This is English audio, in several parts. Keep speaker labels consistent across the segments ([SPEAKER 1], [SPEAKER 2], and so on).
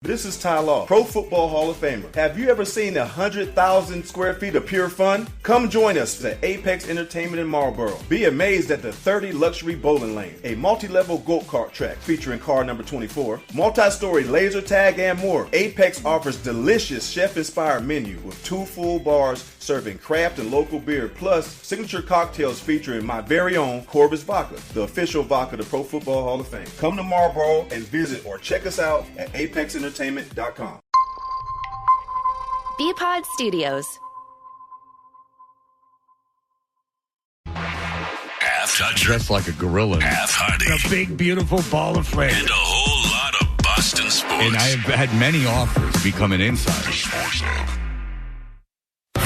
[SPEAKER 1] This is Ty Law, Pro Football Hall of Famer. Have you ever seen 100,000 square feet of pure fun? Come join us at Apex Entertainment in Marlboro. Be amazed at the 30 luxury bowling lanes, a multi-level go-kart track featuring car number 24, multi-story laser tag, and more. Apex offers delicious chef-inspired menu with 2 full bars serving craft and local beer, plus signature cocktails featuring my very own Corvus Vodka, the official vodka of the Pro Football Hall of Fame. Come to Marlboro and visit or check us out at apexentertainment.com.
[SPEAKER 2] Bpod Studios.
[SPEAKER 3] Half toucher.
[SPEAKER 4] Dressed like a gorilla.
[SPEAKER 3] Half Hardy.
[SPEAKER 5] A big, beautiful ball of flame.
[SPEAKER 3] And a whole lot of Boston sports.
[SPEAKER 4] And I have had many offers to become an insider.
[SPEAKER 3] Sports Hub.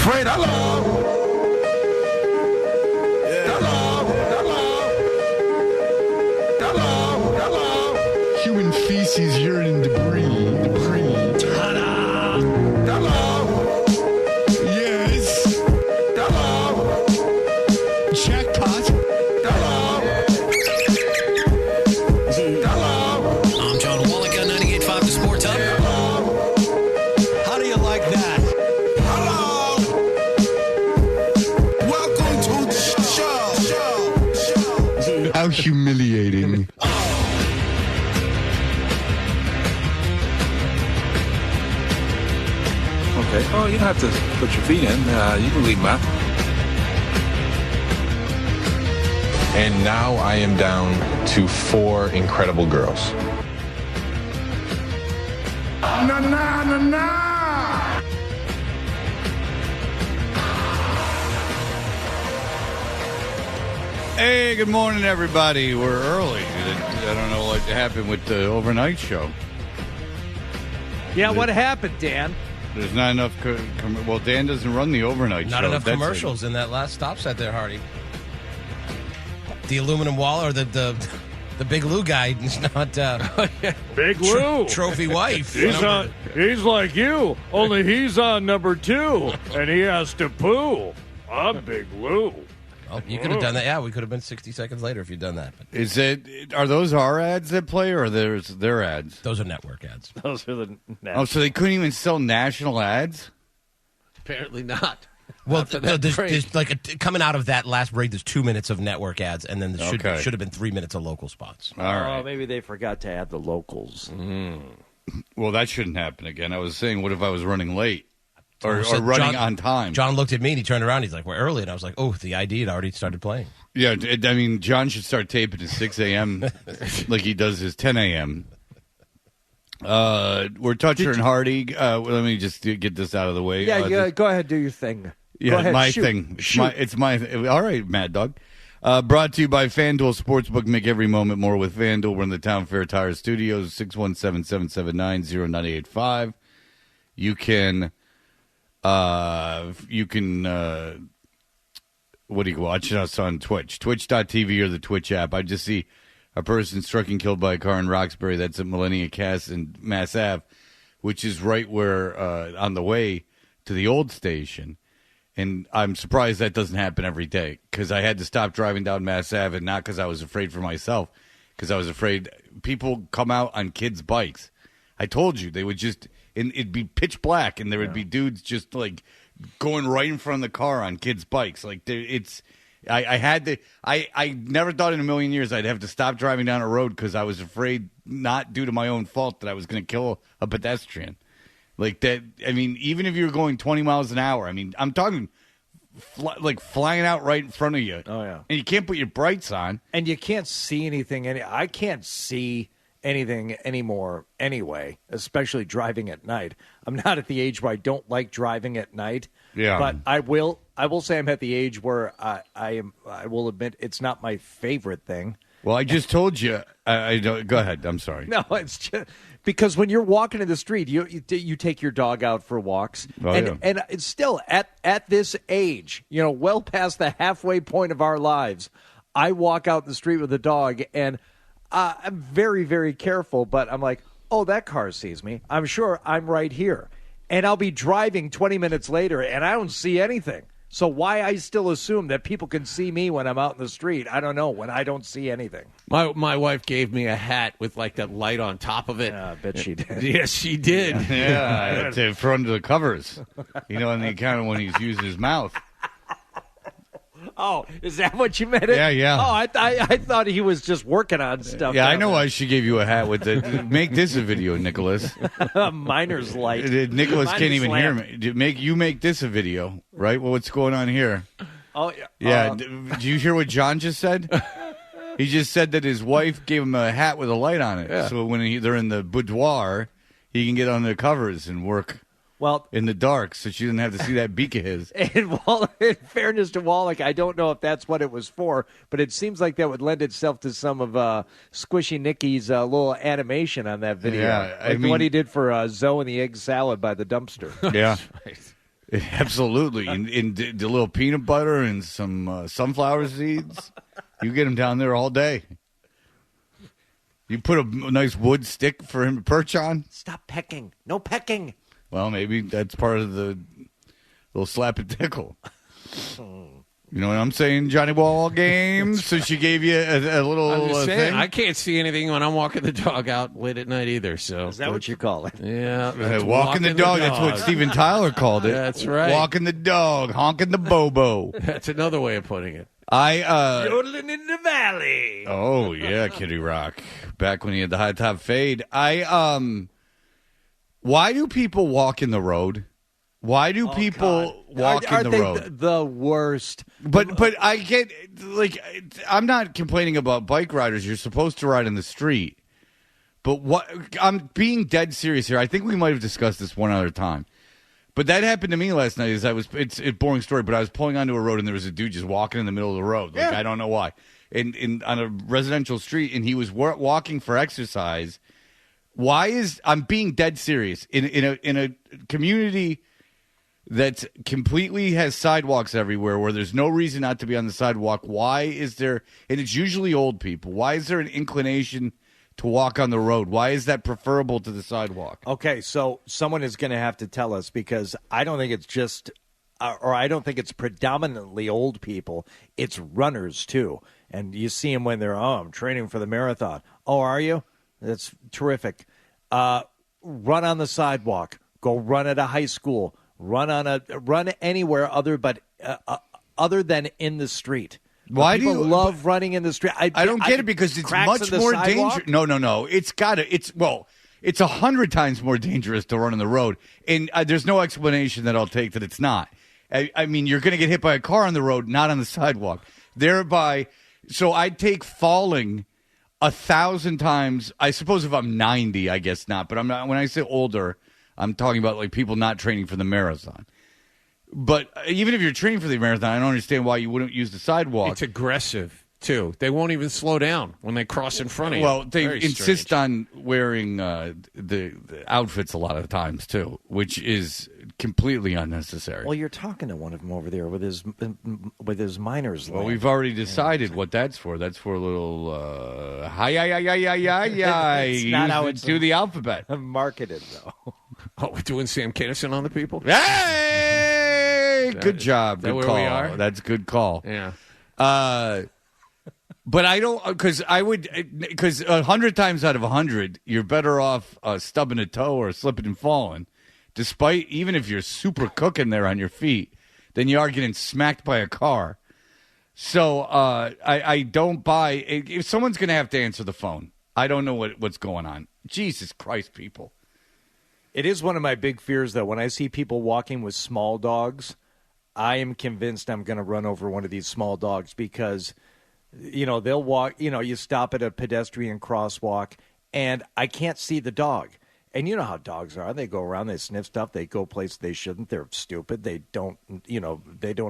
[SPEAKER 5] Fred, hello. Hello.
[SPEAKER 4] Human feces, urine, and debris.
[SPEAKER 5] Ta-da. Hello.
[SPEAKER 4] Yes.
[SPEAKER 5] Hello.
[SPEAKER 4] Jackpot.
[SPEAKER 5] Hello. Hello.
[SPEAKER 6] I'm John Wallach on 98.5 The Sports Hub.
[SPEAKER 5] Hello.
[SPEAKER 6] How do you like that?
[SPEAKER 5] Hello. Welcome to the show.
[SPEAKER 4] How humiliating.
[SPEAKER 7] Okay. Oh, you don't have to put your feet in. You can leave them out.
[SPEAKER 8] And now I am down to 4 incredible girls.
[SPEAKER 5] Na na na na.
[SPEAKER 4] Hey, good morning, everybody. We're early. I don't know what happened with the overnight show.
[SPEAKER 9] Yeah, what happened, Dan?
[SPEAKER 4] There's not enough. Well, Dan doesn't run the overnight show.
[SPEAKER 6] Not enough
[SPEAKER 4] That's
[SPEAKER 6] commercials in that last stop set there, Hardy. The aluminum wall or the Big Lou guy is not
[SPEAKER 9] Big Lou.
[SPEAKER 6] trophy wife.
[SPEAKER 9] He's like you, only he's on number 2, and he has to poo. I'm Big Lou.
[SPEAKER 6] Oh, you could have done that. Yeah, we could have been 60 seconds later if you'd done that. But
[SPEAKER 4] Is it? Are those our ads that play, or there's their ads?
[SPEAKER 6] those are network ads.
[SPEAKER 9] Those are the
[SPEAKER 4] Oh, so they couldn't even sell national ads?
[SPEAKER 10] Apparently not.
[SPEAKER 6] Well,
[SPEAKER 10] After that break.
[SPEAKER 6] there's like coming out of that last break, there's 2 minutes of network ads, and then there
[SPEAKER 4] Okay.
[SPEAKER 6] should have been 3 minutes of local spots.
[SPEAKER 4] All right.
[SPEAKER 9] Oh, maybe they forgot to add the locals.
[SPEAKER 4] Well, that shouldn't happen again. I was saying, what if I was running late or
[SPEAKER 6] So
[SPEAKER 4] running
[SPEAKER 6] John-
[SPEAKER 4] on time?
[SPEAKER 6] John looked at me and he turned around. He's like, "We're early," and I was like, "Oh, the ID had already started playing."
[SPEAKER 4] Yeah, I mean, John should start taping at 6 a.m. like he does his 10 a.m. We're Toucher and Hardy. Let me just get this out of the way.
[SPEAKER 9] Yeah, go ahead, do your thing.
[SPEAKER 4] Yeah,
[SPEAKER 9] Go ahead,
[SPEAKER 4] my
[SPEAKER 9] shoot.
[SPEAKER 4] thing.
[SPEAKER 9] Shoot.
[SPEAKER 4] It's my. All right, Mad Dog. Brought to you by FanDuel Sportsbook. Make every moment more with FanDuel. We're in the Town Fair Tire Studios, 617-779-0985. You can what do you watch us on Twitch? Twitch.tv or the Twitch app. I just see a person struck and killed by a car in Roxbury. That's at Millennia Cass and Mass Ave, which is right where on the way to the old station. And I'm surprised that doesn't happen every day because I had to stop driving down Mass Ave, and not because I was afraid for myself, because I was afraid people come out on kids' bikes. I told you they would just, and it'd be pitch black, and there would be dudes just like going right in front of the car on kids' bikes. Like it's, I had to, I never thought in a million years I'd have to stop driving down a road because I was afraid, not due to my own fault, that I was going to kill a pedestrian. Like that, I mean, even if you were going 20 miles an hour, I mean, I'm talking like flying out right in front of you.
[SPEAKER 9] Oh, yeah.
[SPEAKER 4] And you can't put your brights on.
[SPEAKER 9] And you can't see anything. I can't see anything anymore anyway, especially driving at night. I'm not at the age where I don't like driving at night.
[SPEAKER 4] Yeah.
[SPEAKER 9] But I will say I'm at the age where I will admit it's not my favorite thing.
[SPEAKER 4] Well, I just told you. I don't. Go ahead. I'm sorry.
[SPEAKER 9] No, it's just because when you're walking in the street, you take your dog out for walks, and it's still at this age, well past the halfway point of our lives, I walk out in the street with a dog, and I'm very, very careful. But I'm like, oh, that car sees me. I'm sure I'm right here, and I'll be driving 20 minutes later, and I don't see anything. So why I still assume that people can see me when I'm out in the street, I don't know, when I don't see anything.
[SPEAKER 10] My wife gave me a hat with like that light on top of it.
[SPEAKER 9] I bet she did.
[SPEAKER 10] Yes, she did.
[SPEAKER 4] Yeah, to for under the covers. On the account when he's using his mouth.
[SPEAKER 9] Oh, is that what you meant?
[SPEAKER 4] Yeah.
[SPEAKER 9] Oh, I thought he was just working on stuff.
[SPEAKER 4] Yeah, I know why she gave you a hat with the. Make this a video, Nicholas.
[SPEAKER 9] Miner's light.
[SPEAKER 4] Nicholas can't even hear
[SPEAKER 9] lamp.
[SPEAKER 4] me. Make this a video, right? Well, what's going on here?
[SPEAKER 9] Oh, yeah.
[SPEAKER 4] Yeah. Do you hear what John just said? He just said that his wife gave him a hat with a light on it, so when they're in the boudoir, he can get on the covers and work.
[SPEAKER 9] Well,
[SPEAKER 4] in the dark, so she didn't have to see that beak of his.
[SPEAKER 9] In fairness to Wallach, I don't know if that's what it was for, but it seems like that would lend itself to some of Squishy Nicky's little animation on that video.
[SPEAKER 4] Yeah,
[SPEAKER 9] I mean, what he did for Zoe and the egg salad by the dumpster.
[SPEAKER 4] Yeah, absolutely. And the little peanut butter and some sunflower seeds. You get him down there all day. You put a nice wood stick for him to perch on.
[SPEAKER 9] Stop pecking. No pecking.
[SPEAKER 4] Well, maybe that's part of the little slap and tickle. You know what I'm saying, Johnny Ball game? So she gave you a little
[SPEAKER 10] I'm just saying,
[SPEAKER 4] thing?
[SPEAKER 10] I can't see anything when I'm walking the dog out late at night either. So
[SPEAKER 9] is that what you call it?
[SPEAKER 10] Yeah.
[SPEAKER 4] Walking the dog. That's what Steven Tyler called it.
[SPEAKER 10] That's right.
[SPEAKER 4] Walking the dog, honking the bobo.
[SPEAKER 10] That's another way of putting it.
[SPEAKER 9] Yodeling in the valley.
[SPEAKER 4] Oh, yeah, Kitty Rock. Back when he had the high top fade. Why do people walk in the road? Why do people walk in the road?
[SPEAKER 9] The worst.
[SPEAKER 4] But I get, I'm not complaining about bike riders. You're supposed to ride in the street. But I'm being dead serious here. I think we might have discussed this one other time. But that happened to me last night. It's a boring story, but I was pulling onto a road and there was a dude just walking in the middle of the road. I don't know why. On a residential street, and he was walking for exercise. I'm being dead serious in a community that completely has sidewalks everywhere where there's no reason not to be on the sidewalk. Why is there, and it's usually old people, why is there an inclination to walk on the road? Why is that preferable to the sidewalk?
[SPEAKER 9] Okay, so someone is going to have to tell us, because I don't think it's just, or I don't think it's predominantly old people. It's runners too. And you see them when they're, I'm training for the marathon. Oh, are you? That's terrific. Run on the sidewalk. Go run at a high school. Run anywhere other than in the street.
[SPEAKER 4] Why do you
[SPEAKER 9] love running in the street? I
[SPEAKER 4] don't get it, because it's much more dangerous. No. It's 100 times more dangerous to run on the road, and there's no explanation that I'll take that it's not. I mean, you're going to get hit by a car on the road, not on the sidewalk. So I'd take falling 1,000 times. I suppose if I'm 90, I guess not. But I'm not. When I say older, I'm talking about like people not training for the marathon. But even if you're training for the marathon, I don't understand why you wouldn't use the sidewalk.
[SPEAKER 10] It's aggressive too. They won't even slow down when they cross in front of you.
[SPEAKER 4] Well, they insist on wearing the outfits a lot of times too, which is completely unnecessary.
[SPEAKER 9] Well, you're talking to one of them over there with his miner's lamp.
[SPEAKER 4] Well, we've already decided what that's for. That's for a little hi.
[SPEAKER 9] It's not how it's
[SPEAKER 4] to the alphabet.
[SPEAKER 9] Marketed though.
[SPEAKER 10] Oh, we're doing Sam Kinison on the people?
[SPEAKER 4] Hey! Good job. Good call. We are? That's a good call.
[SPEAKER 10] Yeah.
[SPEAKER 4] But I don't, because 100 times out of 100, you're better off stubbing a toe or slipping and falling, even if you're super cooking there on your feet, than you are getting smacked by a car. So I don't buy, if someone's going to have to answer the phone, I don't know what's going on. Jesus Christ, people.
[SPEAKER 9] It is one of my big fears, though. When I see people walking with small dogs, I am convinced I'm going to run over one of these small dogs, because, they'll walk, you stop at a pedestrian crosswalk and I can't see the dog. And you know how dogs are. They go around, they sniff stuff, they go places they shouldn't. They're stupid. They don't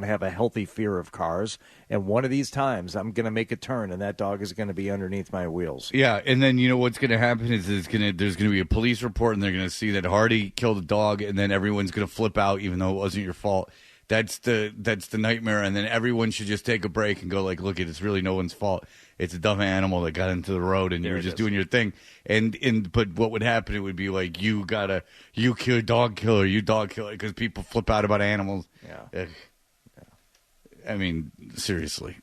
[SPEAKER 9] have a healthy fear of cars. And one of these times I'm going to make a turn and that dog is going to be underneath my wheels.
[SPEAKER 4] Yeah, and then what's going to happen is there's going to be a police report, and they're going to see that Hardy killed a dog, and then everyone's going to flip out even though it wasn't your fault. That's the nightmare, and then everyone should just take a break and go like, look, it's really no one's fault. It's a dumb animal that got into the road, and you were just doing your thing. But what would happen? It would be like you kill dog killer, you dog killer, because people flip out about animals.
[SPEAKER 9] Yeah.
[SPEAKER 4] I mean, seriously.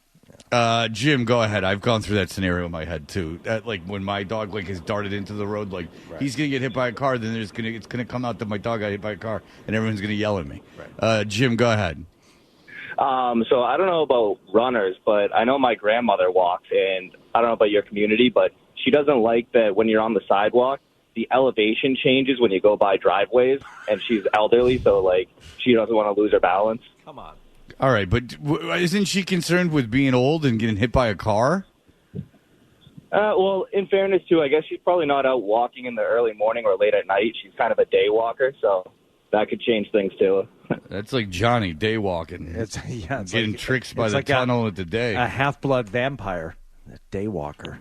[SPEAKER 4] Jim, go ahead. I've gone through that scenario in my head too. Like when my dog has darted into the road, he's gonna get hit by a car. Then it's gonna come out that my dog got hit by a car, and everyone's gonna yell at me. Right. Jim, go ahead.
[SPEAKER 2] So I don't know about runners, but I know my grandmother walks, and I don't know about your community, but she doesn't like that when you're on the sidewalk, the elevation changes when you go by driveways, and she's elderly, so she doesn't want to lose her balance.
[SPEAKER 9] Come on.
[SPEAKER 4] All right, but isn't she concerned with being old and getting hit by a car?
[SPEAKER 2] Well, in fairness, too, I guess she's probably not out walking in the early morning or late at night. She's kind of a day walker, so that could change things, too.
[SPEAKER 4] That's like Johnny, day walking.
[SPEAKER 9] It's
[SPEAKER 4] getting tricked by the tunnel at the day.
[SPEAKER 9] A half-blood vampire, a day walker.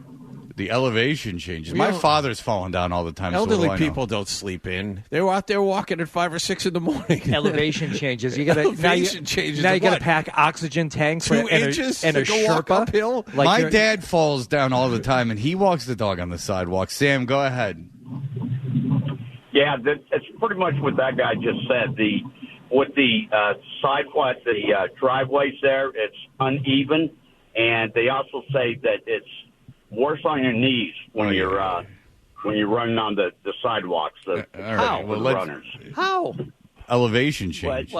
[SPEAKER 4] The elevation changes. My father's falling down all the time.
[SPEAKER 10] Elderly people don't sleep in. They're out there walking at 5 or 6 in the morning.
[SPEAKER 9] Elevation changes. You got
[SPEAKER 10] changes.
[SPEAKER 9] Now you got to pack oxygen tanks
[SPEAKER 10] 2 inches
[SPEAKER 9] and a
[SPEAKER 10] Sherpa uphill.
[SPEAKER 4] My dad falls down all the time, and he walks the dog on the sidewalk. Sam, go ahead.
[SPEAKER 11] Yeah, it's pretty much what that guy just said. With the sidewalk, the driveways there, it's uneven, and they also say that it's worse on your knees when you're running on the sidewalks. Runners.
[SPEAKER 9] How?
[SPEAKER 4] Elevation change.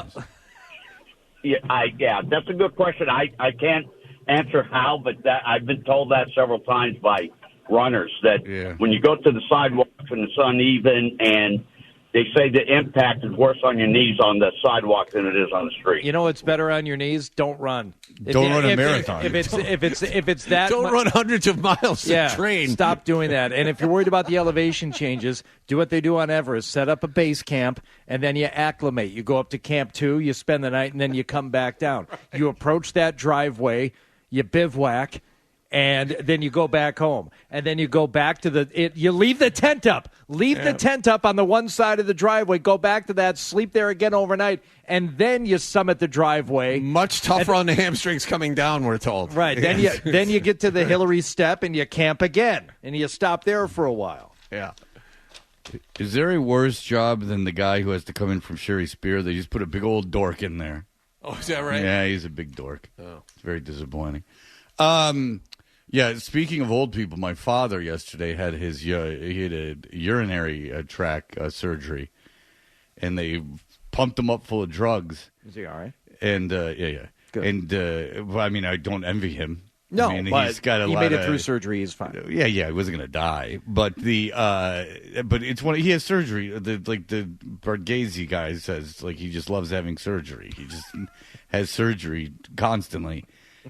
[SPEAKER 11] Yeah, that's a good question. I can't answer how, but I've been told that several times by runners that when you go to the sidewalks and it's uneven, and they say the impact is worse on your knees on the sidewalk than it is on the street.
[SPEAKER 9] You know what's better on your knees? Don't run.
[SPEAKER 4] Don't run a marathon.
[SPEAKER 9] If it's that,
[SPEAKER 10] don't run hundreds of miles to train.
[SPEAKER 9] Stop doing that. And if you're worried about the elevation changes, do what they do on Everest: set up a base camp, and then you acclimate. You go up to Camp 2, you spend the night, and then you come back down. You approach that driveway, you bivouac. And then you go back home. And then you go back to you leave the tent up. Leave the tent up on the one side of the driveway. Go back to that. Sleep there again overnight. And then you summit the driveway.
[SPEAKER 10] Much tougher on the hamstrings coming down, we're told.
[SPEAKER 9] Right. Then you get to the Hillary step and you camp again. And you stop there for a while.
[SPEAKER 10] Yeah.
[SPEAKER 4] Is there a worse job than the guy who has to come in from Sherry Spear? They just put a big old dork in there.
[SPEAKER 10] Oh, is that right?
[SPEAKER 4] Yeah, he's a big dork.
[SPEAKER 10] Oh.
[SPEAKER 4] It's very disappointing. Yeah, speaking of old people, my father yesterday had he had a urinary tract surgery, and they pumped him up full of drugs.
[SPEAKER 9] Is he all right?
[SPEAKER 4] And yeah. Good. And I mean, I don't envy him.
[SPEAKER 9] No,
[SPEAKER 4] I mean,
[SPEAKER 9] but
[SPEAKER 4] he's got
[SPEAKER 9] he made it through surgery. He's fine.
[SPEAKER 4] Yeah, he wasn't going to die. But but it's he has surgery. The Barghese guy says he just loves having surgery. He just has surgery constantly.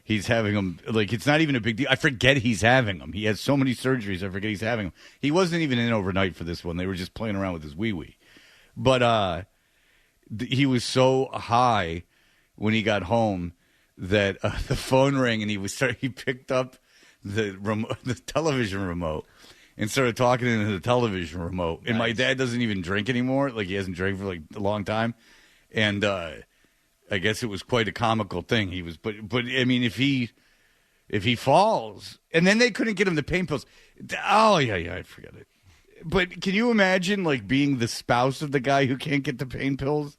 [SPEAKER 4] He's having them, it's not even a big deal. I forget he's having them. He has so many surgeries, I forget he's having them. He wasn't even in overnight for this one. They were just playing around with his wee-wee. But he was so high when he got home that the phone rang, and he picked up the television remote and started talking into the television remote. Nice. And my dad doesn't even drink anymore. He hasn't drank for a long time. And I guess it was quite a comical thing. He was, but I mean, if he falls, and then they couldn't get him the pain pills. Oh yeah, I forget it. But can you imagine being the spouse of the guy who can't get the pain pills?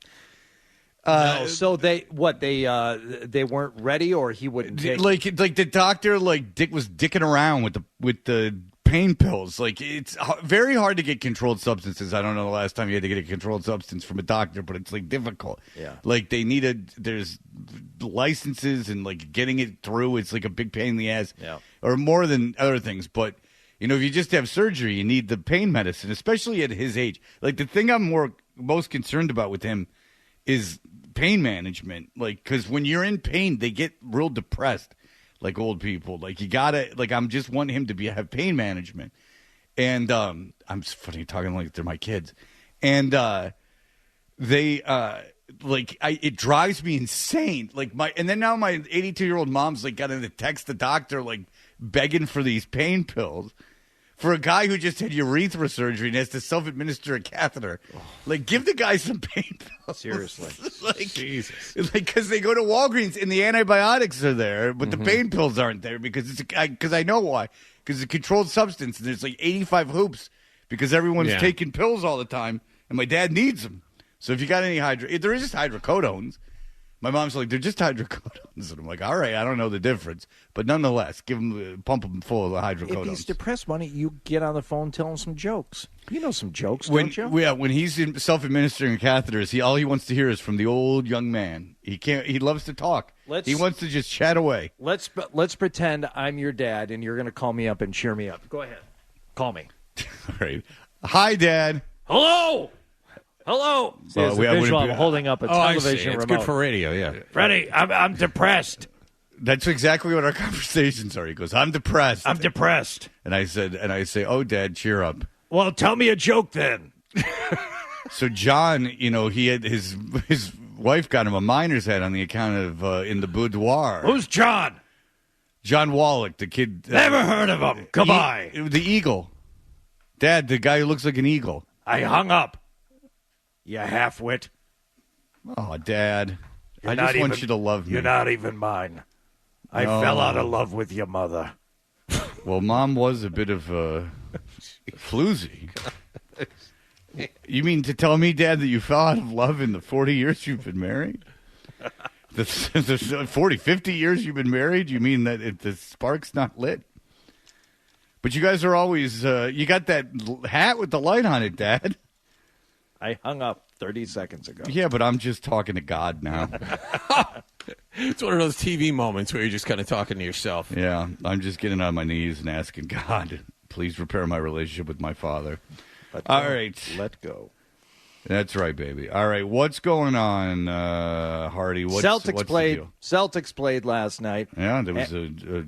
[SPEAKER 9] No, so they weren't ready, or he wouldn't take.
[SPEAKER 4] The doctor Dick was dicking around with the pain pills. It's very hard to get controlled substances. I don't know the last time you had to get a controlled substance from a doctor, but it's difficult.
[SPEAKER 9] Yeah.
[SPEAKER 4] There's licenses and getting it through. It's a big pain in the ass.
[SPEAKER 9] Yeah.
[SPEAKER 4] Or more than other things. But if you just have surgery, you need the pain medicine, especially at his age. The thing I'm most concerned about with him is pain management. Because when you're in pain, they get real depressed. Old people, you gotta, I'm just wanting him to have pain management, and I'm funny talking they're my kids, and they it drives me insane. And then now my 82-year-old mom's got to text the doctor begging for these pain pills for a guy who just had urethra surgery and has to self-administer a catheter. Give the guy some pain pills.
[SPEAKER 9] Seriously.
[SPEAKER 10] Jesus.
[SPEAKER 4] Because they go to Walgreens and the antibiotics are there, but the pain pills aren't there because I know why. Because it's a controlled substance, and there's 85 hoops because everyone's taking pills all the time, and my dad needs them. So if you got any there is just hydrocodones, My mom's like, they're just hydrocodones. And I'm like, all right, I don't know the difference. But nonetheless, pump them full of the hydrocodones.
[SPEAKER 9] If he's depressed, why don't you get on the phone, tell him some jokes? You know some jokes, don't you?
[SPEAKER 4] Yeah, when he's self-administering catheters, all he wants to hear is from the old young man. He loves to talk. He wants to just chat away.
[SPEAKER 9] Let's pretend I'm your dad, and you're going to call me up and cheer me up. Go ahead. Call me.
[SPEAKER 4] All right. Hi, Dad.
[SPEAKER 9] Hello. See, it's a visual. I'm holding up a television remote.
[SPEAKER 10] It's good for radio, yeah.
[SPEAKER 9] Freddie, I'm depressed.
[SPEAKER 4] That's exactly what our conversations are. He goes, I'm depressed.
[SPEAKER 9] I'm depressed.
[SPEAKER 4] And I say, oh, Dad, cheer up.
[SPEAKER 9] Well, tell me a joke then.
[SPEAKER 4] So John, he had his wife got him a miner's hat on the account of in the boudoir.
[SPEAKER 9] Who's John?
[SPEAKER 4] John Wallach, the kid.
[SPEAKER 9] Never heard of him. Goodbye.
[SPEAKER 4] The eagle. Dad, the guy who looks like an eagle.
[SPEAKER 9] I hung up. You half-wit.
[SPEAKER 4] Oh, Dad. I just want you to love me.
[SPEAKER 9] You're not even mine. I fell out of love with your mother.
[SPEAKER 4] Well, Mom was a bit of a floozy. You mean to tell me, Dad, that you fell out of love in the 40 years you've been married? The 40, 50 years you've been married? You mean that the spark's not lit? But you guys are always, you got that hat with the light on it, Dad.
[SPEAKER 9] I hung up 30 seconds ago.
[SPEAKER 4] Yeah, but I'm just talking to God now.
[SPEAKER 10] It's one of those TV moments where you're just kind of talking to yourself.
[SPEAKER 4] Yeah, I'm just getting on my knees and asking God, please repair my relationship with my father. All right.
[SPEAKER 9] Let go.
[SPEAKER 4] That's right, baby. All right, what's going on, Hardy? What's the deal?
[SPEAKER 9] Celtics played last night.
[SPEAKER 4] Yeah, there was a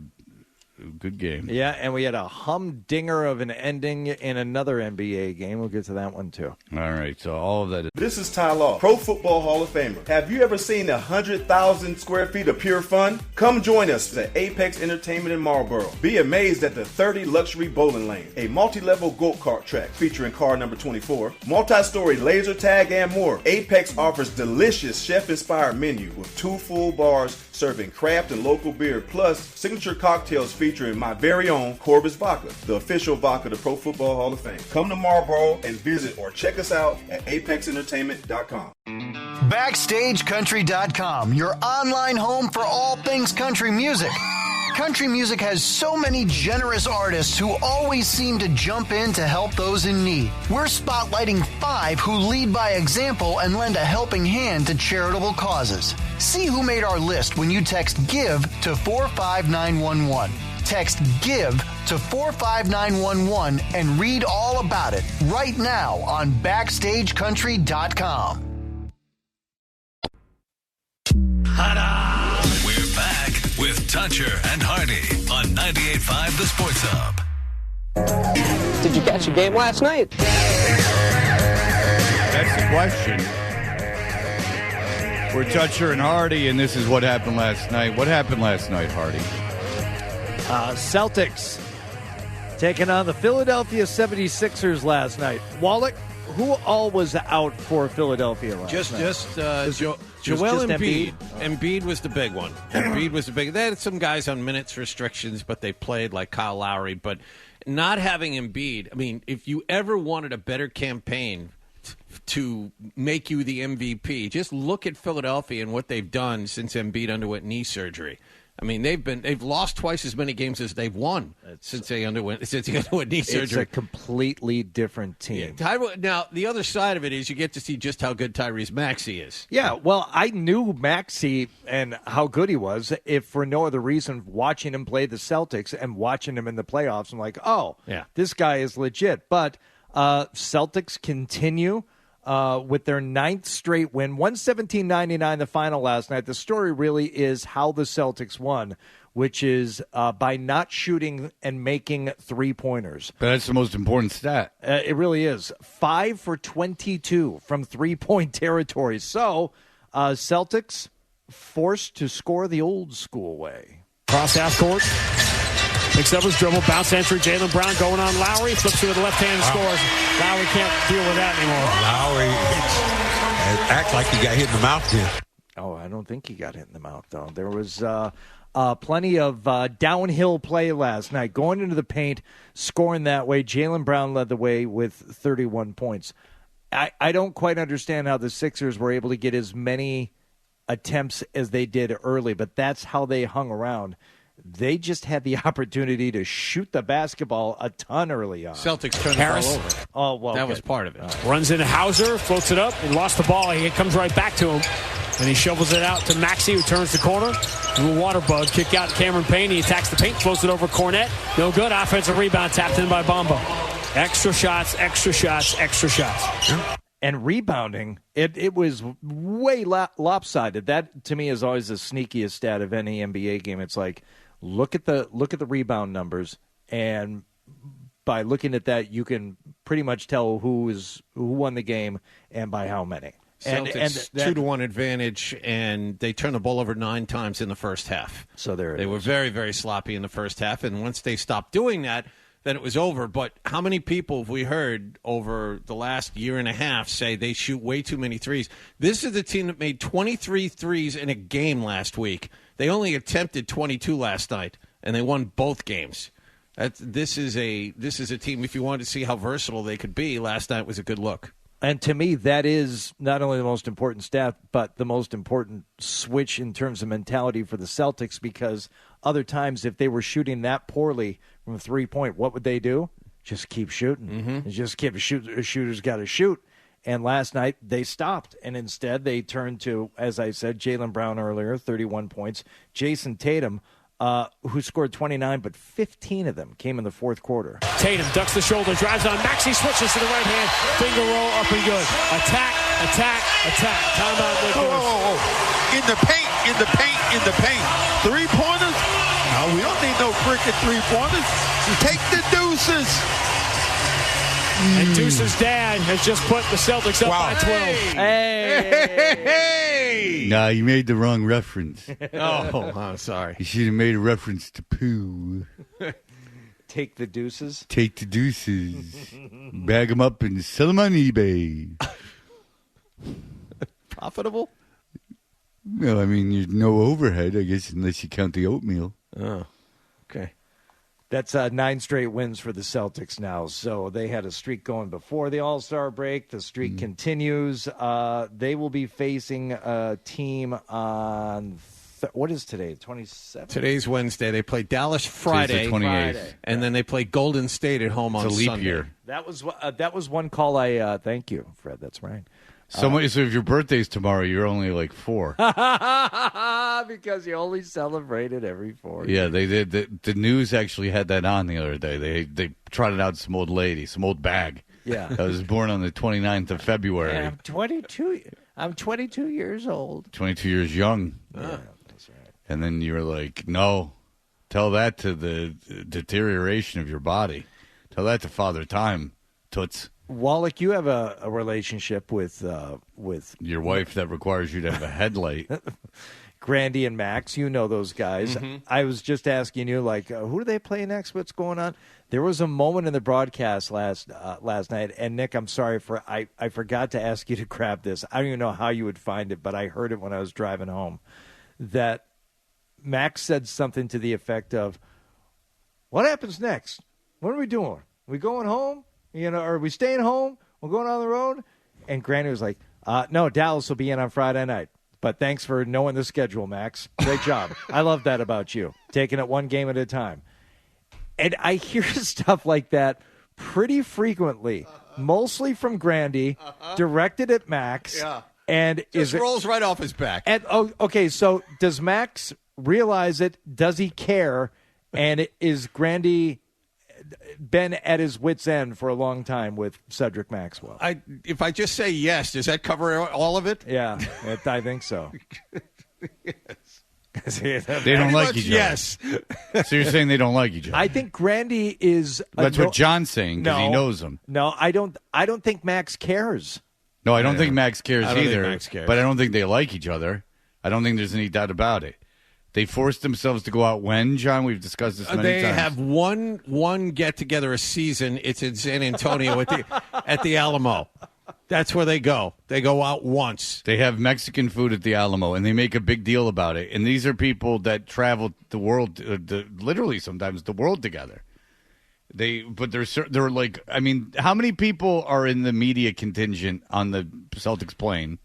[SPEAKER 4] good game.
[SPEAKER 9] Yeah, and we had a humdinger of an ending in another NBA game. We'll get to that one, too.
[SPEAKER 4] All right, so all of that.
[SPEAKER 1] This is Ty Law, Pro Football Hall of Famer. Have you ever seen 100,000 square feet of pure fun? Come join us at Apex Entertainment in Marlboro. Be amazed at the 30 luxury bowling lane, a multi-level go-kart track featuring car number 24, multi-story laser tag, and more. Apex offers delicious chef-inspired menu with 2 full bars serving craft and local beer, plus signature cocktails featuring my very own Corbis Vodka, the official vodka of the Pro Football Hall of Fame. Come to Marlboro and visit or check us out at apexentertainment.com.
[SPEAKER 12] BackstageCountry.com, your online home for all things country music. Country music has so many generous artists who always seem to jump in to help those in need. We're spotlighting 5 who lead by example and lend a helping hand to charitable causes. See who made our list when you text GIVE to 45911. Text GIVE to 45911 and read all about it right now on BackstageCountry.com.
[SPEAKER 3] We're back with Toucher and Hardy on 98.5 The Sports Hub.
[SPEAKER 13] Did you catch a game last night?
[SPEAKER 4] That's the question. We're Toucher and Hardy, and this is what happened last night. What happened last night, Hardy?
[SPEAKER 9] Celtics taking on the Philadelphia 76ers last night. Wallach, who all was out for Philadelphia last night?
[SPEAKER 10] Joel Embiid. Embiid was the big one. Embiid was the big. They had some guys on minutes restrictions, but they played like Kyle Lowry. But not having Embiid, I mean, if you ever wanted a better campaign to make you the MVP, just look at Philadelphia and what they've done since Embiid underwent knee surgery. I mean, they've lost twice as many games as they've won since he underwent knee surgery.
[SPEAKER 9] It's a completely different team.
[SPEAKER 10] Yeah. Now, the other side of it is you get to see just how good Tyrese Maxey is.
[SPEAKER 9] Yeah, well, I knew Maxey and how good he was, if for no other reason, watching him play the Celtics and watching him in the playoffs. I'm like, this guy is legit. But Celtics continue with their 9th straight win, 117-99 the final last night. The story really is how the Celtics won, which is by not shooting and making three-pointers.
[SPEAKER 4] But that's the most important stat.
[SPEAKER 9] It really is. 5 for 22 from three-point territory. So Celtics forced to score the old school way.
[SPEAKER 14] Cross half court. Picks up his dribble, bounce entry, Jaylen Brown going on Lowry, flips to the left hand and scores. Lowry can't deal with that anymore.
[SPEAKER 15] Lowry act like he got hit in the mouth then.
[SPEAKER 9] Oh, I don't think he got hit in the mouth, though. There was plenty of downhill play last night, going into the paint, scoring that way. Jaylen Brown led the way with 31 points. I don't quite understand how the Sixers were able to get as many attempts as they did early, but that's how they hung around. They just had the opportunity to shoot the basketball a ton early on.
[SPEAKER 10] Celtics turned
[SPEAKER 14] Harris.
[SPEAKER 10] the ball over.
[SPEAKER 9] Oh, well,
[SPEAKER 10] that
[SPEAKER 9] okay.
[SPEAKER 10] was part of it.
[SPEAKER 14] Runs into Hauser, floats it up, and lost the ball. He comes right back to him, and he shovels it out to Maxey, who turns the corner. Little water bug, kick out Cameron Payne. He attacks the paint, floats it over Cornette. No good. Offensive rebound tapped in by Bamba. Extra shots, extra shots, extra shots.
[SPEAKER 9] And rebounding, it was way lopsided. That, to me, is always the sneakiest stat of any NBA game. It's like, look at the rebound numbers, and by looking at that, you can pretty much tell who won the game and by how many.
[SPEAKER 10] Celtics 2-1 advantage, and they turned the ball over 9 times in the first half.
[SPEAKER 9] So they
[SPEAKER 10] were very, very sloppy in the first half, and once they stopped doing that, then it was over. But how many people have we heard over the last year and a half say they shoot way too many threes? This is the team that made 23 threes in a game last week. They only attempted 22 last night, and they won both games. This is a team, if you wanted to see how versatile they could be, last night was a good look.
[SPEAKER 9] And to me, that is not only the most important stat, but the most important switch in terms of mentality for the Celtics, because other times, if they were shooting that poorly from 3-point, what would they do? Just keep shooting. Mm-hmm. Just keep a shooter's got to shoot. And last night, they stopped. And instead, they turned to, as I said, Jaylen Brown earlier, 31 points. Jason Tatum, who scored 29, but 15 of them came in the fourth quarter.
[SPEAKER 14] Tatum ducks the shoulder, drives on Maxey, switches to the right hand, finger roll, up and good. Attack. Timeout, Nick.
[SPEAKER 15] In the paint. 3-pointers? No, we don't need no freaking 3-pointers. Take the deuces.
[SPEAKER 14] And Deuce's dad has just put the Celtics up by 12.
[SPEAKER 9] Hey!
[SPEAKER 4] Nah, you made the wrong reference.
[SPEAKER 10] Oh, I'm sorry.
[SPEAKER 4] You should have made a reference to poo.
[SPEAKER 9] Take the deuces?
[SPEAKER 4] Take the deuces. Bag them up and sell them on eBay.
[SPEAKER 10] Profitable?
[SPEAKER 4] Well, I mean, there's no overhead, I guess, unless you count the oatmeal.
[SPEAKER 10] Oh, okay.
[SPEAKER 9] That's 9 straight wins for the Celtics now. So they had a streak going before the All-Star break. The streak continues. They will be facing a team on what is today? 27th?
[SPEAKER 10] Today's Wednesday. They play Dallas Friday,
[SPEAKER 4] the 28th.
[SPEAKER 10] And then they play Golden State at home on
[SPEAKER 4] Sunday. It's a leap
[SPEAKER 10] Sunday.
[SPEAKER 4] year.
[SPEAKER 9] That was one call I thank you, Fred. That's right.
[SPEAKER 4] So if your birthday's tomorrow, you're only like 4.
[SPEAKER 9] Because you only celebrate it every 4 years.
[SPEAKER 4] Yeah, they did. The news actually had that on the other day. They trotted out some old lady, some old bag.
[SPEAKER 9] Yeah.
[SPEAKER 4] That was born on the 29th of February.
[SPEAKER 9] And I'm 22 years old.
[SPEAKER 4] 22 years young.
[SPEAKER 9] Yeah, that's right.
[SPEAKER 4] And then you were like, no, tell that to the deterioration of your body. Tell that to Father Time, toots.
[SPEAKER 9] Wallach, you have a relationship with
[SPEAKER 4] your wife that requires you to have a headlight.
[SPEAKER 9] Grandy and Max, you know those guys. Mm-hmm. I was just asking you, like, who do they play next? What's going on? There was a moment in the broadcast last night, and Nick, I'm sorry I forgot to ask you to grab this. I don't even know how you would find it, but I heard it when I was driving home. That Max said something to the effect of, "What happens next? What are we doing? Are we going home? Are we staying home? We're going on the road?" And Granny was like, "No, Dallas will be in on Friday night. But thanks for knowing the schedule, Max. Great job. I love that about you, taking it one game at a time." And I hear stuff like that pretty frequently, mostly from Grandy, directed at Max.
[SPEAKER 10] Yeah.
[SPEAKER 9] And
[SPEAKER 10] just rolls right off his back.
[SPEAKER 9] And okay, so does Max realize it? Does he care? And is Grandy been at his wit's end for a long time with Cedric Maxwell?
[SPEAKER 10] If I just say yes, does that cover all of it?
[SPEAKER 9] Yeah, I think so.
[SPEAKER 10] Yes.
[SPEAKER 4] They don't like each other.
[SPEAKER 10] Yes.
[SPEAKER 4] So you're saying they don't like each other?
[SPEAKER 9] I think Grandy is.
[SPEAKER 4] That's what John's saying because he knows them.
[SPEAKER 9] No, I don't think Max cares.
[SPEAKER 4] No, I don't think Max cares either.
[SPEAKER 10] Max cares.
[SPEAKER 4] But I don't think they like each other. I don't think there's any doubt about it. They forced themselves to go out when, John? We've discussed this many times.
[SPEAKER 10] They have one get-together a season. It's in San Antonio at the Alamo. That's where they go. They go out once.
[SPEAKER 4] They have Mexican food at the Alamo, and they make a big deal about it. And these are people that travel the world, literally sometimes the world together. But they're like, I mean, how many people are in the media contingent on the Celtics plane?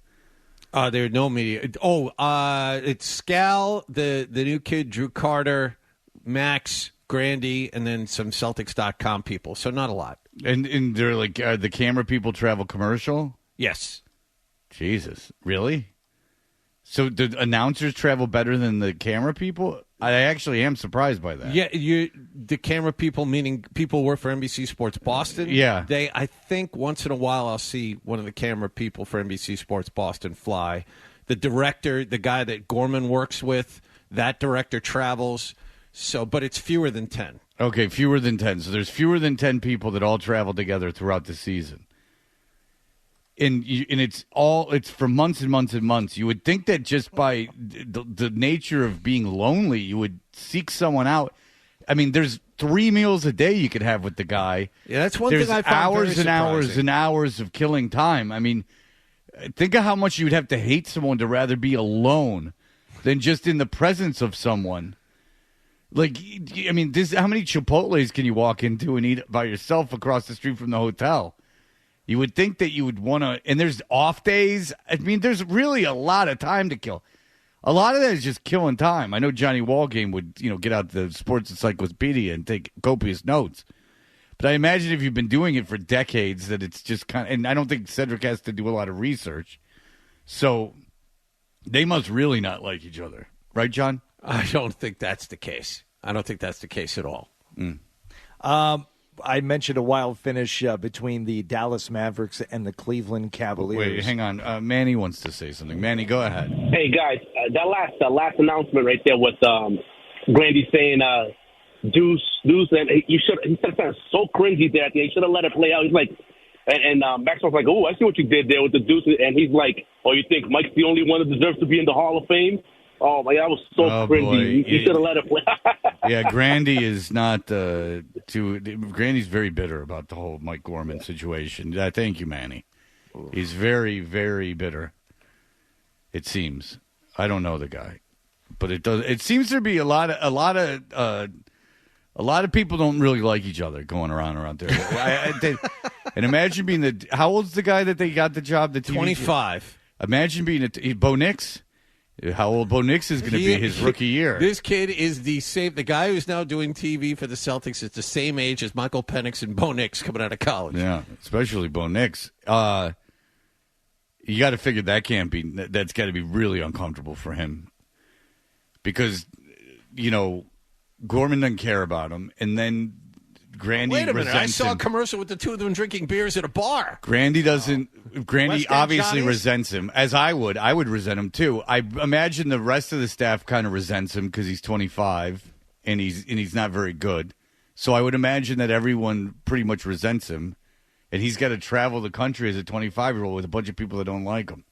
[SPEAKER 10] There are no media. It's Scal, the new kid, Drew Carter, Max, Grandy, and then some Celtics.com people. So not a lot.
[SPEAKER 4] And they're like, the camera people travel commercial?
[SPEAKER 10] Yes.
[SPEAKER 4] Jesus. Really? So the announcers travel better than the camera people? I actually am surprised by that.
[SPEAKER 10] Yeah, the camera people, meaning people who work for NBC Sports Boston.
[SPEAKER 4] Yeah.
[SPEAKER 10] I think once in a while I'll see one of the camera people for NBC Sports Boston fly. The director, the guy that Gorman works with, that director travels. So, but it's fewer than 10.
[SPEAKER 4] Okay, fewer than 10. So there's fewer than 10 people that all travel together throughout the season. And it's for months and months and months. You would think that just by the nature of being lonely, you would seek someone out. I mean, there's 3 meals a day you could have with the guy.
[SPEAKER 10] Yeah, that's one
[SPEAKER 4] there's
[SPEAKER 10] thing I found
[SPEAKER 4] hours
[SPEAKER 10] very
[SPEAKER 4] and hours
[SPEAKER 10] surprising.
[SPEAKER 4] and hours of killing time. I mean, think of how much you'd have to hate someone to rather be alone than just in the presence of someone. Like, I mean, how many Chipotles can you walk into and eat by yourself across the street from the hotel? You would think that you would want to, and there's off days. I mean, there's really a lot of time to kill. A lot of that is just killing time. I know Johnny Walgame would, get out the sports encyclopedia and take copious notes. But I imagine if you've been doing it for decades that it's just kind of, and I don't think Cedric has to do a lot of research. So they must really not like each other. Right, John?
[SPEAKER 10] I don't think that's the case. I don't think that's the case at all.
[SPEAKER 9] I mentioned a wild finish between the Dallas Mavericks and the Cleveland Cavaliers.
[SPEAKER 4] Wait, hang on. Manny wants to say something. Manny, go ahead.
[SPEAKER 16] Hey, guys, that last announcement right there with Grandy saying Deuce, and he said something so cringy there. He should have let it play out. He's like, and Maxwell's like, oh, I see what you did there with the Deuce. And he's like, oh, you think Mike's the only one that deserves to be in the Hall of Fame? Oh, my, that was so cringy. You should have let it play.
[SPEAKER 4] Yeah, Grandy is not Grandy's very bitter about the whole Mike Gorman situation. Thank you, Manny. He's very, very bitter. It seems. I don't know the guy, but it does. It seems to be a lot of people don't really like each other going around there. And imagine being how old's the guy that they got the job? The
[SPEAKER 10] 25.
[SPEAKER 4] Imagine being Bo Nix. How old Bo Nix is going to be his rookie year.
[SPEAKER 10] This kid is the guy who's now doing TV for the Celtics is the same age as Michael Penix and Bo Nix coming out of college.
[SPEAKER 4] Yeah, especially Bo Nix. You got to figure that's got to be really uncomfortable for him. Because, Gorman doesn't care about him. And then Grandy
[SPEAKER 10] Wait a minute, I saw
[SPEAKER 4] him.
[SPEAKER 10] a commercial with the two of them drinking beers at a bar.
[SPEAKER 4] Grandy obviously
[SPEAKER 10] Johnny's?
[SPEAKER 4] resents him, as I would. I would resent him too. I imagine the rest of the staff kind of resents him because he's 25 and he's not very good. So I would imagine that everyone pretty much resents him, and he's got to travel the country as a 25-year-old with a bunch of people that don't like him.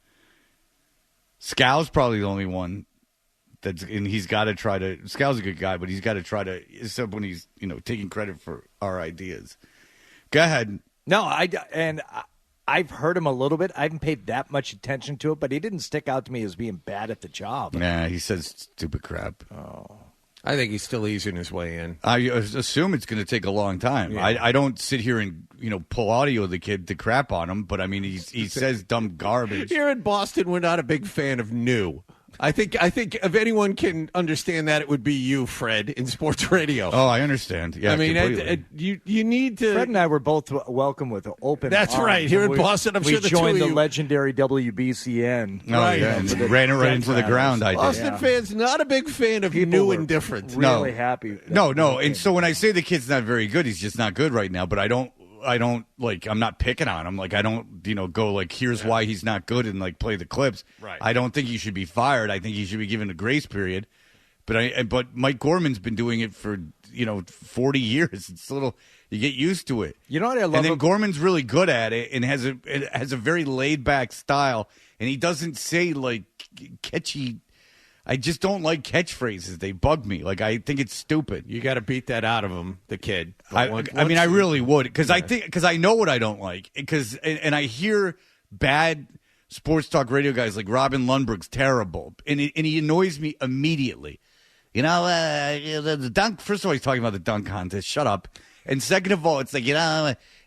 [SPEAKER 4] Scal's probably the only one. And he's got to try to. Scal's a good guy, but he's got to try to. Except when he's taking credit for our ideas. Go ahead.
[SPEAKER 9] No, I've heard him a little bit. I haven't paid that much attention to it, but he didn't stick out to me as being bad at the job.
[SPEAKER 4] Nah, he says stupid crap.
[SPEAKER 9] Oh,
[SPEAKER 10] I think he's still easing his way in.
[SPEAKER 4] I assume it's going to take a long time.
[SPEAKER 10] Yeah.
[SPEAKER 4] I don't sit here and pull audio of the kid to crap on him, but I mean he says dumb garbage.
[SPEAKER 10] Here in Boston, we're not a big fan of new. I think if anyone can understand that, it would be you, Fred, in sports radio.
[SPEAKER 4] Oh, I understand. Yeah,
[SPEAKER 10] I mean, you need to.
[SPEAKER 9] Fred and I were both welcome with open.
[SPEAKER 10] That's
[SPEAKER 9] arms.
[SPEAKER 10] right. Here in Boston, I'm sure the two of
[SPEAKER 9] joined the
[SPEAKER 10] you
[SPEAKER 9] legendary WBCN.
[SPEAKER 4] Oh
[SPEAKER 10] Right.
[SPEAKER 4] yeah, and ran it right into the ground. I did.
[SPEAKER 10] Boston fans not a big fan of
[SPEAKER 9] People
[SPEAKER 10] new
[SPEAKER 9] were
[SPEAKER 10] and different.
[SPEAKER 9] Really happy.
[SPEAKER 4] No. And so when I say the kid's not very good, he's just not good right now. But I don't like. I'm not picking on him. Like I don't go like here's why he's not good and like play the clips.
[SPEAKER 10] Right.
[SPEAKER 4] I don't think he should be fired. I think he should be given a grace period. But Mike Gorman's been doing it for 40 years. It's a little you get used to it.
[SPEAKER 9] You know what I love?
[SPEAKER 4] And then Gorman's really good at it and has a very laid back style. And he doesn't say like catchy. I just don't like catchphrases. They bug me. Like I think it's stupid.
[SPEAKER 10] You got to beat that out of him, the kid.
[SPEAKER 4] I mean, I really would because I know what I don't like and I hear bad sports talk radio guys like Robin Lundberg's terrible and he annoys me immediately. The dunk. First of all, he's talking about the dunk contest. Shut up. And second of all, it's like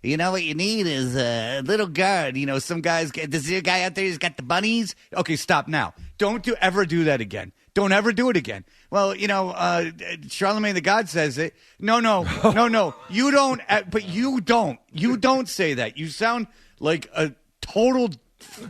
[SPEAKER 4] You know what you need is a little guard. You know, some guys. Does there a guy out there who's got the bunnies? Okay, stop now. Don't ever do that again. Don't ever do it again. Well, you know, Charlemagne the God says it. No. You don't. But you don't. You don't say that. You sound like a total.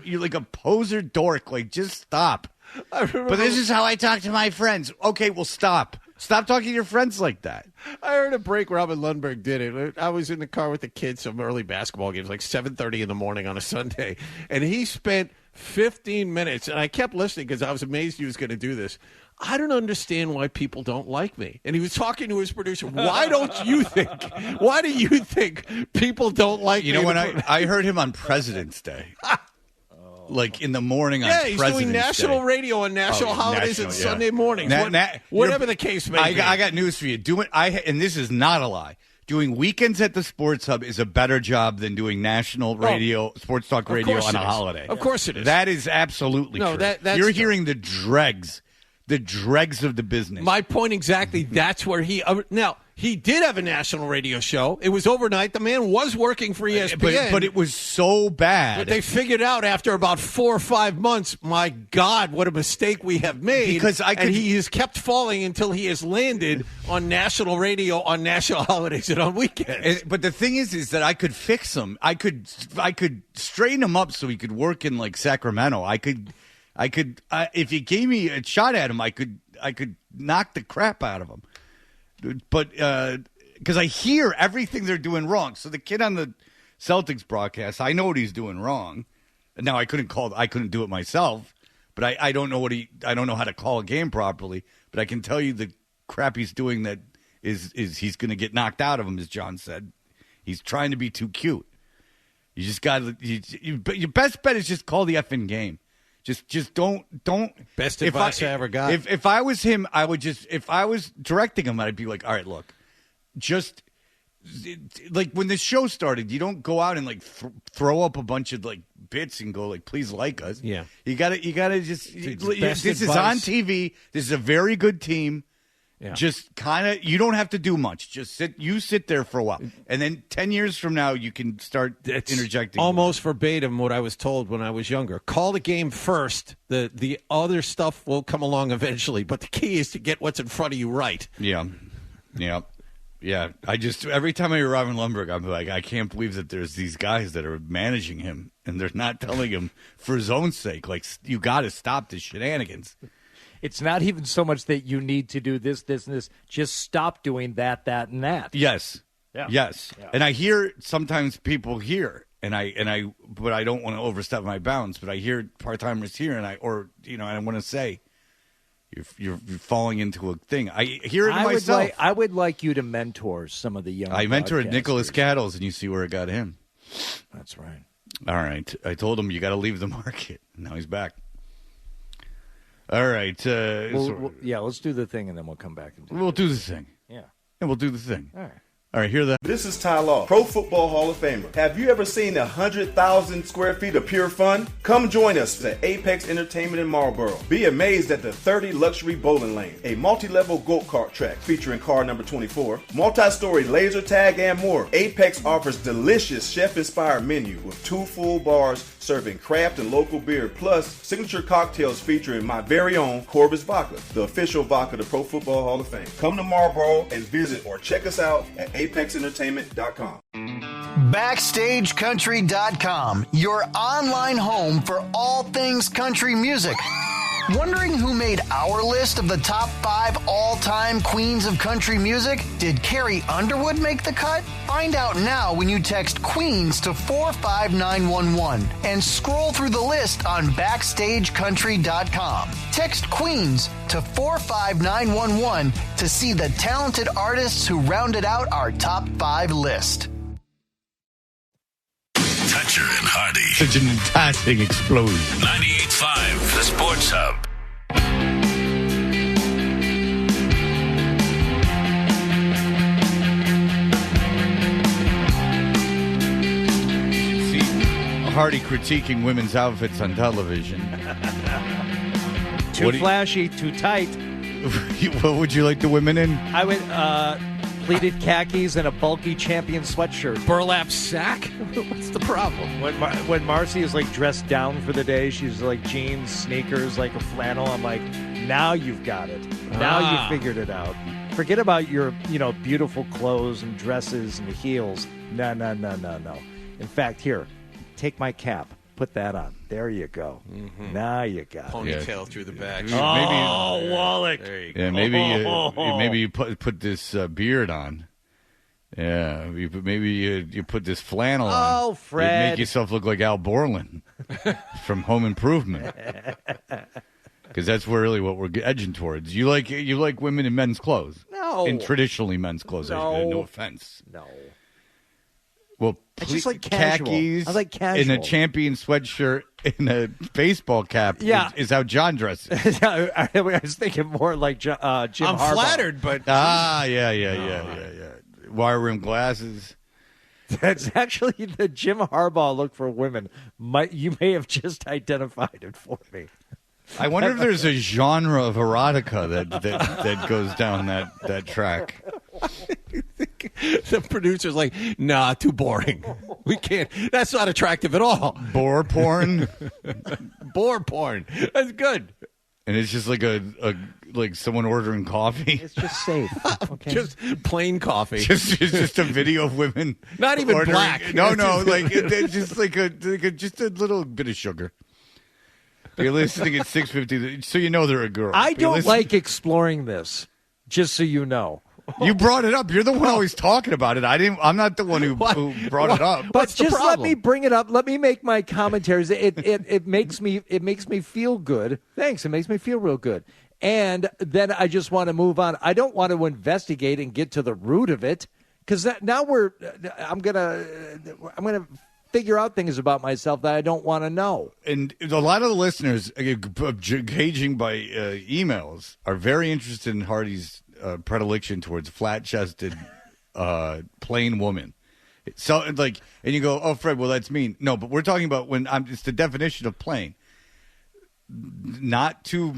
[SPEAKER 4] You're like a poser dork. Like, just stop. But this is how I talk to my friends. Okay, well, stop. Stop talking to your friends like that.
[SPEAKER 10] I heard a break Robin Lundberg did it. I was in the car with the kids, some early basketball games, like 7:30 in the morning on a Sunday, and he spent 15 minutes, and I kept listening because I was amazed he was going to do this. I don't understand why people don't like me. And he was talking to his producer. Why do you think people don't like me?
[SPEAKER 4] You know, when I heard him on President's Day. Like in the morning on President's Day.
[SPEAKER 10] Yeah, he's doing national radio on national holidays and Sunday mornings. Whatever the case may be.
[SPEAKER 4] I got news for you. And this is not a lie. Doing weekends at the Sports Hub is a better job than doing national radio, sports talk radio on a holiday.
[SPEAKER 10] Of course it is.
[SPEAKER 4] That is absolutely true.
[SPEAKER 10] That's
[SPEAKER 4] You're hearing the dregs of the business.
[SPEAKER 10] My point exactly. That's where now, he did have a national radio show. It was overnight. The man was working for ESPN.
[SPEAKER 4] But it was so bad.
[SPEAKER 10] But they figured out after about 4 or 5 months, my God, what a mistake we have made. And he has kept falling until he has landed on national radio, on national holidays, and on weekends.
[SPEAKER 4] But the thing is that I could fix him. I could straighten him up so he could work in like Sacramento. I could if you gave me a shot at him, I could knock the crap out of him. But because I hear everything they're doing wrong. So the kid on the Celtics broadcast, I know what he's doing wrong. Now I couldn't do it myself, but I don't know I don't know how to call a game properly. But I can tell you the crap he's doing that is he's going to get knocked out of him, as John said. He's trying to be too cute. You just got but your best bet is just call the effing game. Just don't.
[SPEAKER 10] Best advice I ever got.
[SPEAKER 4] If I was him, I would just. If I was directing him, I'd be like, all right, look, just like when this show started, you don't go out and like throw up a bunch of like bits and go like, please like us.
[SPEAKER 10] Yeah,
[SPEAKER 4] you gotta just. This is on TV. This is a very good team. Yeah. Just kind of, you don't have to do much. Just sit there for a while. And then 10 years from now, you can start interjecting.
[SPEAKER 10] Almost verbatim what I was told when I was younger. Call the game first. The other stuff will come along eventually. But the key is to get what's in front of you right.
[SPEAKER 4] Yeah. I just, every time I hear Robin Lundberg, I'm like, I can't believe that there's these guys that are managing him. And they're not telling him for his own sake. Like, you got to stop the shenanigans.
[SPEAKER 9] It's not even so much that you need to do this, and this. Just stop doing that, and that.
[SPEAKER 4] Yes.
[SPEAKER 9] Yeah.
[SPEAKER 4] Yes. Yeah. And I hear sometimes people here, but I don't want to overstep my bounds. But I hear part-timers here, and I want to say, you're falling into a thing. I hear it myself.
[SPEAKER 9] I would like you to mentor some of the young.
[SPEAKER 4] I mentored Nicholas Cattles, and you see where it got him.
[SPEAKER 9] That's right.
[SPEAKER 4] All right. I told him you got to leave the market. Now he's back. All right.
[SPEAKER 9] Let's do the thing, and then we'll come back.
[SPEAKER 4] We'll do the thing.
[SPEAKER 9] Yeah.
[SPEAKER 4] And we'll do the thing.
[SPEAKER 9] All
[SPEAKER 4] right, hear that?
[SPEAKER 1] This is Ty Law, Pro Football Hall of Famer. Have you ever seen 100,000 square feet of pure fun? Come join us at Apex Entertainment in Marlboro. Be amazed at the 30 luxury bowling lanes, a multi-level go-kart track featuring car number 24, multi-story laser tag, and more. Apex offers delicious chef-inspired menu with 2 full bars serving craft and local beer, plus signature cocktails featuring my very own Corvus Vodka, the official vodka of the Pro Football Hall of Fame. Come to Marlboro and visit or check us out at apexentertainment.com.
[SPEAKER 12] BackstageCountry.com, your online home for all things country music. Wondering who made our list of the top 5 all-time queens of country music? Did Carrie Underwood make the cut? Find out now when you text Queens to 45911 and scroll through the list on BackstageCountry.com. Text Queens to 45911 to see the talented artists who rounded out our top 5 list.
[SPEAKER 3] Toucher and Hardy.
[SPEAKER 4] Such an fantastic explosion.
[SPEAKER 3] 98.5, the Sports Hub.
[SPEAKER 4] See, Hardy critiquing women's outfits on television.
[SPEAKER 9] Too flashy, too tight.
[SPEAKER 4] What would you like the women in?
[SPEAKER 9] I would pleated khakis and a bulky champion sweatshirt.
[SPEAKER 10] Burlap sack? What's the problem?
[SPEAKER 9] When Marcy is like dressed down for the day, she's like jeans, sneakers, like a flannel. I'm like, now you've got it. Now you figured it out. Forget about your, beautiful clothes and dresses and heels. No. In fact, here, take my cap. Put that on. There you go. Mm-hmm. Now you got
[SPEAKER 10] ponytail through the back.
[SPEAKER 9] Oh, Wallach.
[SPEAKER 10] There you
[SPEAKER 4] go. Maybe you put this beard on. Yeah, maybe you put this flannel on.
[SPEAKER 9] Oh, Fred.
[SPEAKER 4] You make yourself look like Al Borland from Home Improvement. Because that's really what we're edging towards. You like women in men's clothes.
[SPEAKER 9] No.
[SPEAKER 4] In traditionally men's clothes.
[SPEAKER 9] No.
[SPEAKER 4] No offense.
[SPEAKER 9] No.
[SPEAKER 4] Well,
[SPEAKER 9] I just like casual.
[SPEAKER 4] Khakis
[SPEAKER 9] I like casual.
[SPEAKER 4] in a champion sweatshirt and a baseball cap is how John dresses.
[SPEAKER 9] I was thinking more like Jim Harbaugh.
[SPEAKER 10] I'm flattered, but...
[SPEAKER 4] Yeah. Wire rim glasses.
[SPEAKER 9] That's actually the Jim Harbaugh look for women. You may have just identified it for me.
[SPEAKER 4] I wonder if there's a genre of erotica that goes down that track.
[SPEAKER 10] The producer's like, nah, too boring. We can't. That's not attractive at all.
[SPEAKER 4] Boar porn?
[SPEAKER 10] Boar porn. That's good.
[SPEAKER 4] And it's just like someone ordering coffee.
[SPEAKER 9] It's just safe. Okay.
[SPEAKER 10] Just plain coffee.
[SPEAKER 4] Just a video of women.
[SPEAKER 10] Not even
[SPEAKER 4] ordering,
[SPEAKER 10] black.
[SPEAKER 4] No, like just like just a little bit of sugar. You're listening at 6:50, so you know they're a girl.
[SPEAKER 9] I don't like exploring this. Just so you know.
[SPEAKER 4] You brought it up. You're the one always talking about it. I'm not the one who brought it up.
[SPEAKER 9] But just let me bring it up. Let me make my commentaries. It makes me feel good. Thanks. It makes me feel real good. And then I just want to move on. I don't want to investigate and get to the root of it because now I'm gonna figure out things about myself that I don't want to know.
[SPEAKER 4] And a lot of the listeners, engaging by emails, are very interested in Hardy's predilection towards flat-chested, plain woman. So, and you go, oh, Fred, well, that's mean. No, but we're talking about it's the definition of plain. Not too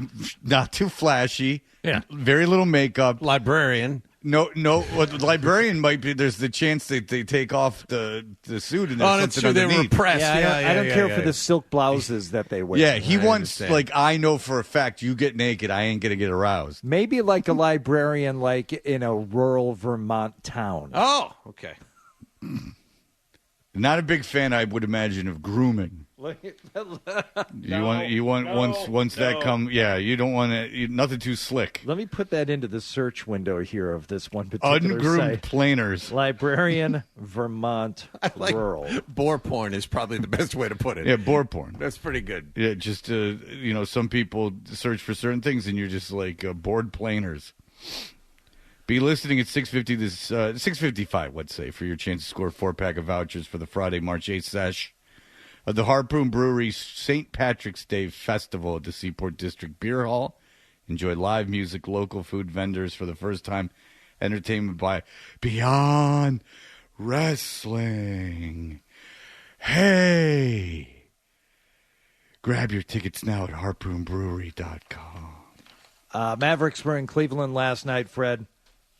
[SPEAKER 4] flashy.
[SPEAKER 10] Yeah.
[SPEAKER 4] Very little makeup.
[SPEAKER 10] Librarian.
[SPEAKER 4] No. What the librarian might be. There's the chance that they take off the suit and there's something underneath.
[SPEAKER 10] They were pressed.
[SPEAKER 9] I don't care for the silk blouses that they wear.
[SPEAKER 4] Yeah, he wants I know for a fact you get naked, I ain't gonna get aroused.
[SPEAKER 9] Maybe like a librarian, like in a rural Vermont town.
[SPEAKER 10] Oh, okay.
[SPEAKER 4] Not a big fan, I would imagine, of grooming. You want once that come, you don't want nothing too slick.
[SPEAKER 9] Let me put that into the search window here of this one particular
[SPEAKER 4] ungroomed planers.
[SPEAKER 9] Librarian, Vermont, rural.
[SPEAKER 10] Boar porn is probably the best way to put it.
[SPEAKER 4] Yeah, boar porn.
[SPEAKER 10] That's pretty good.
[SPEAKER 4] Yeah, just some people search for certain things, and you're just like bored planers. Be listening at 6:50 6:55, let's say, for your chance to score a 4-pack of vouchers for the Friday, March 8th sesh of the Harpoon Brewery St. Patrick's Day Festival at the Seaport District Beer Hall. Enjoy live music, local food vendors for the first time, entertainment by Beyond Wrestling. Hey! Grab your tickets now at harpoonbrewery.com.
[SPEAKER 9] Mavericks were in Cleveland last night, Fred.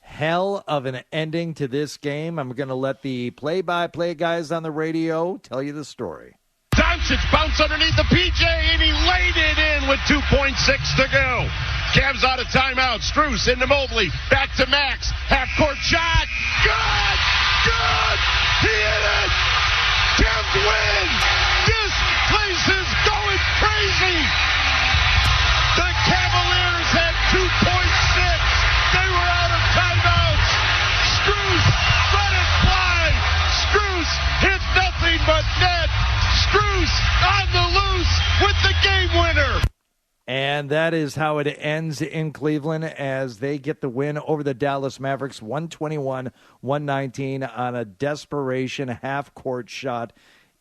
[SPEAKER 9] Hell of an ending to this game. I'm going to let the play-by-play guys on the radio tell you the story.
[SPEAKER 17] Doncic bounced underneath the PJ, and he laid it in with 2.6 to go. Cavs out of timeout. Strus into Mobley. Back to Max. Half-court shot. Good! Good! He hit it! Cavs win! This place is going crazy! The Cavaliers had 2.6. They were out of timeouts. Strus let it fly. Strus hit nothing but net. Strus on the loose with the game winner.
[SPEAKER 9] And that is how it ends in Cleveland as they get the win over the Dallas Mavericks, 121-119 on a desperation half-court shot.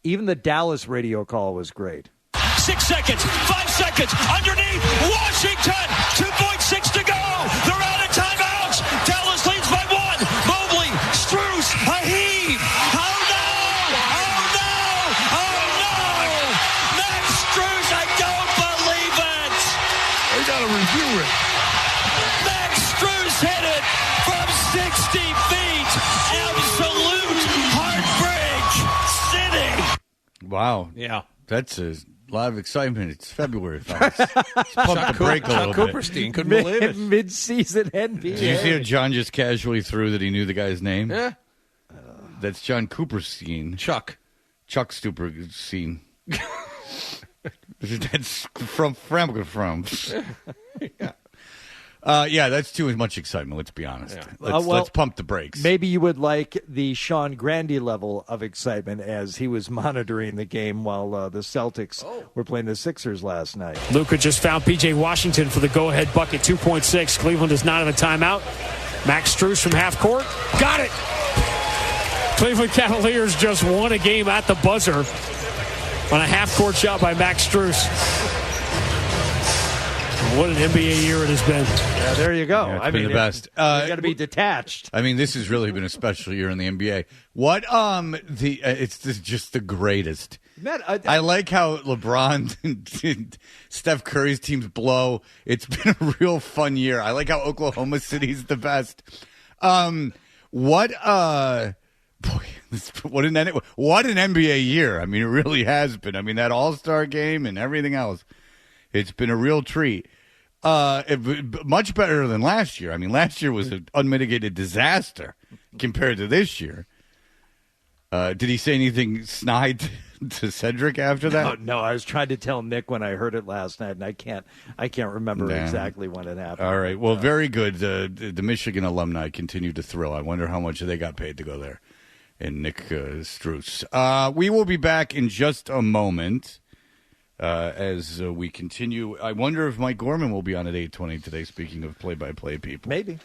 [SPEAKER 9] Even the Dallas radio call was great.
[SPEAKER 18] 6 seconds, 5 seconds, underneath, Washington, 2.6 to go. They're out of timeouts. Dallas leads by 1. Mobley, Strus, a heave. Oh, no! Oh, no! Oh, no! Max Strus, I don't believe it.
[SPEAKER 15] They got to review it.
[SPEAKER 18] Max Strus hit it from 60 feet. Absolute heartbreak sitting.
[SPEAKER 4] Wow.
[SPEAKER 10] Yeah.
[SPEAKER 4] That's a lot of excitement. It's February, fellas. Let's pump the brake a little
[SPEAKER 10] Chuck
[SPEAKER 4] bit.
[SPEAKER 10] Cooperstein couldn't believe it.
[SPEAKER 9] Mid-season NBA.
[SPEAKER 4] Did you see how John just casually threw that he knew the guy's name?
[SPEAKER 10] Yeah.
[SPEAKER 4] That's John Cooperstein.
[SPEAKER 10] Chuck
[SPEAKER 4] Stuperstein. That's from. Yeah, that's too much excitement, let's be honest. Yeah. Let's pump the brakes.
[SPEAKER 9] Maybe you would like the Sean Grandy level of excitement as he was monitoring the game while the Celtics were playing the Sixers last night.
[SPEAKER 14] Luka just found P.J. Washington for the go-ahead bucket, 2.6. Cleveland is not in a timeout. Max Strus from half court. Got it! Cleveland Cavaliers just won a game at the buzzer on a half-court shot by Max Strus. What an NBA year it has been.
[SPEAKER 9] Yeah, there you go.
[SPEAKER 4] Yeah, it's been the best.
[SPEAKER 9] You got to be detached.
[SPEAKER 4] I mean, this has really been a special year in the NBA. What it's just the greatest. I like how LeBron and Steph Curry's teams blow. It's been a real fun year. I like how Oklahoma City's the best. What an NBA year. I mean, it really has been. I mean, that All-Star game and everything else. It's been a real treat. Much better than last year. I mean, last year was an unmitigated disaster compared to this year. Did he say anything snide to Cedric after that?
[SPEAKER 9] No, I was trying to tell Nick when I heard it last night, and I can't remember exactly when it happened.
[SPEAKER 4] All right. Well, very good. The Michigan alumni continue to thrill. I wonder how much they got paid to go there. And Nick Strus. We will be back in just a moment. As we continue, I wonder if Mike Gorman will be on at 8:20 today, speaking of play-by-play people.
[SPEAKER 9] Maybe.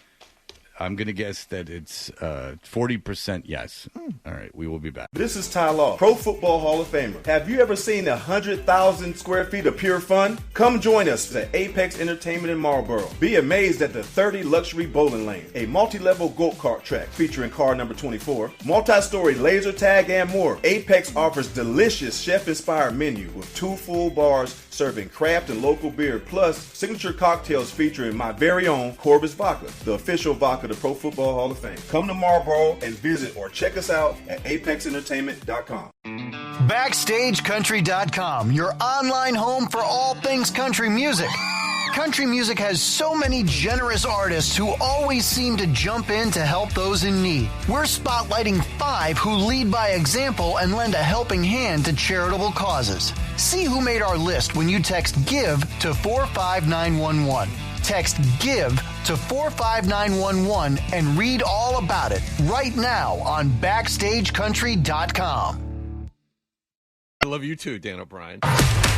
[SPEAKER 4] I'm going to guess that it's 40% yes. All right, we will be back.
[SPEAKER 1] This is Ty Law, Pro Football Hall of Famer. Have you ever seen 100,000 square feet of pure fun? Come join us at Apex Entertainment in Marlboro. Be amazed at the 30 luxury bowling lanes, a multi-level go-kart track featuring car number 24, multi-story laser tag, and more. Apex offers delicious chef-inspired menu with 2 full bars serving craft and local beer, plus signature cocktails featuring my very own Corvus Vodka, the official vodka of the Pro Football Hall of Fame. Come to Marlboro and visit or check us out at apexentertainment.com.
[SPEAKER 12] BackstageCountry.com, your online home for all things country music. Country music has so many generous artists who always seem to jump in to help those in need. We're spotlighting 5 who lead by example and lend a helping hand to charitable causes. See who made our list when you text GIVE to 45911. Text GIVE to 45911 and read all about it right now on BackstageCountry.com.
[SPEAKER 10] I love you too, Dan O'Brien.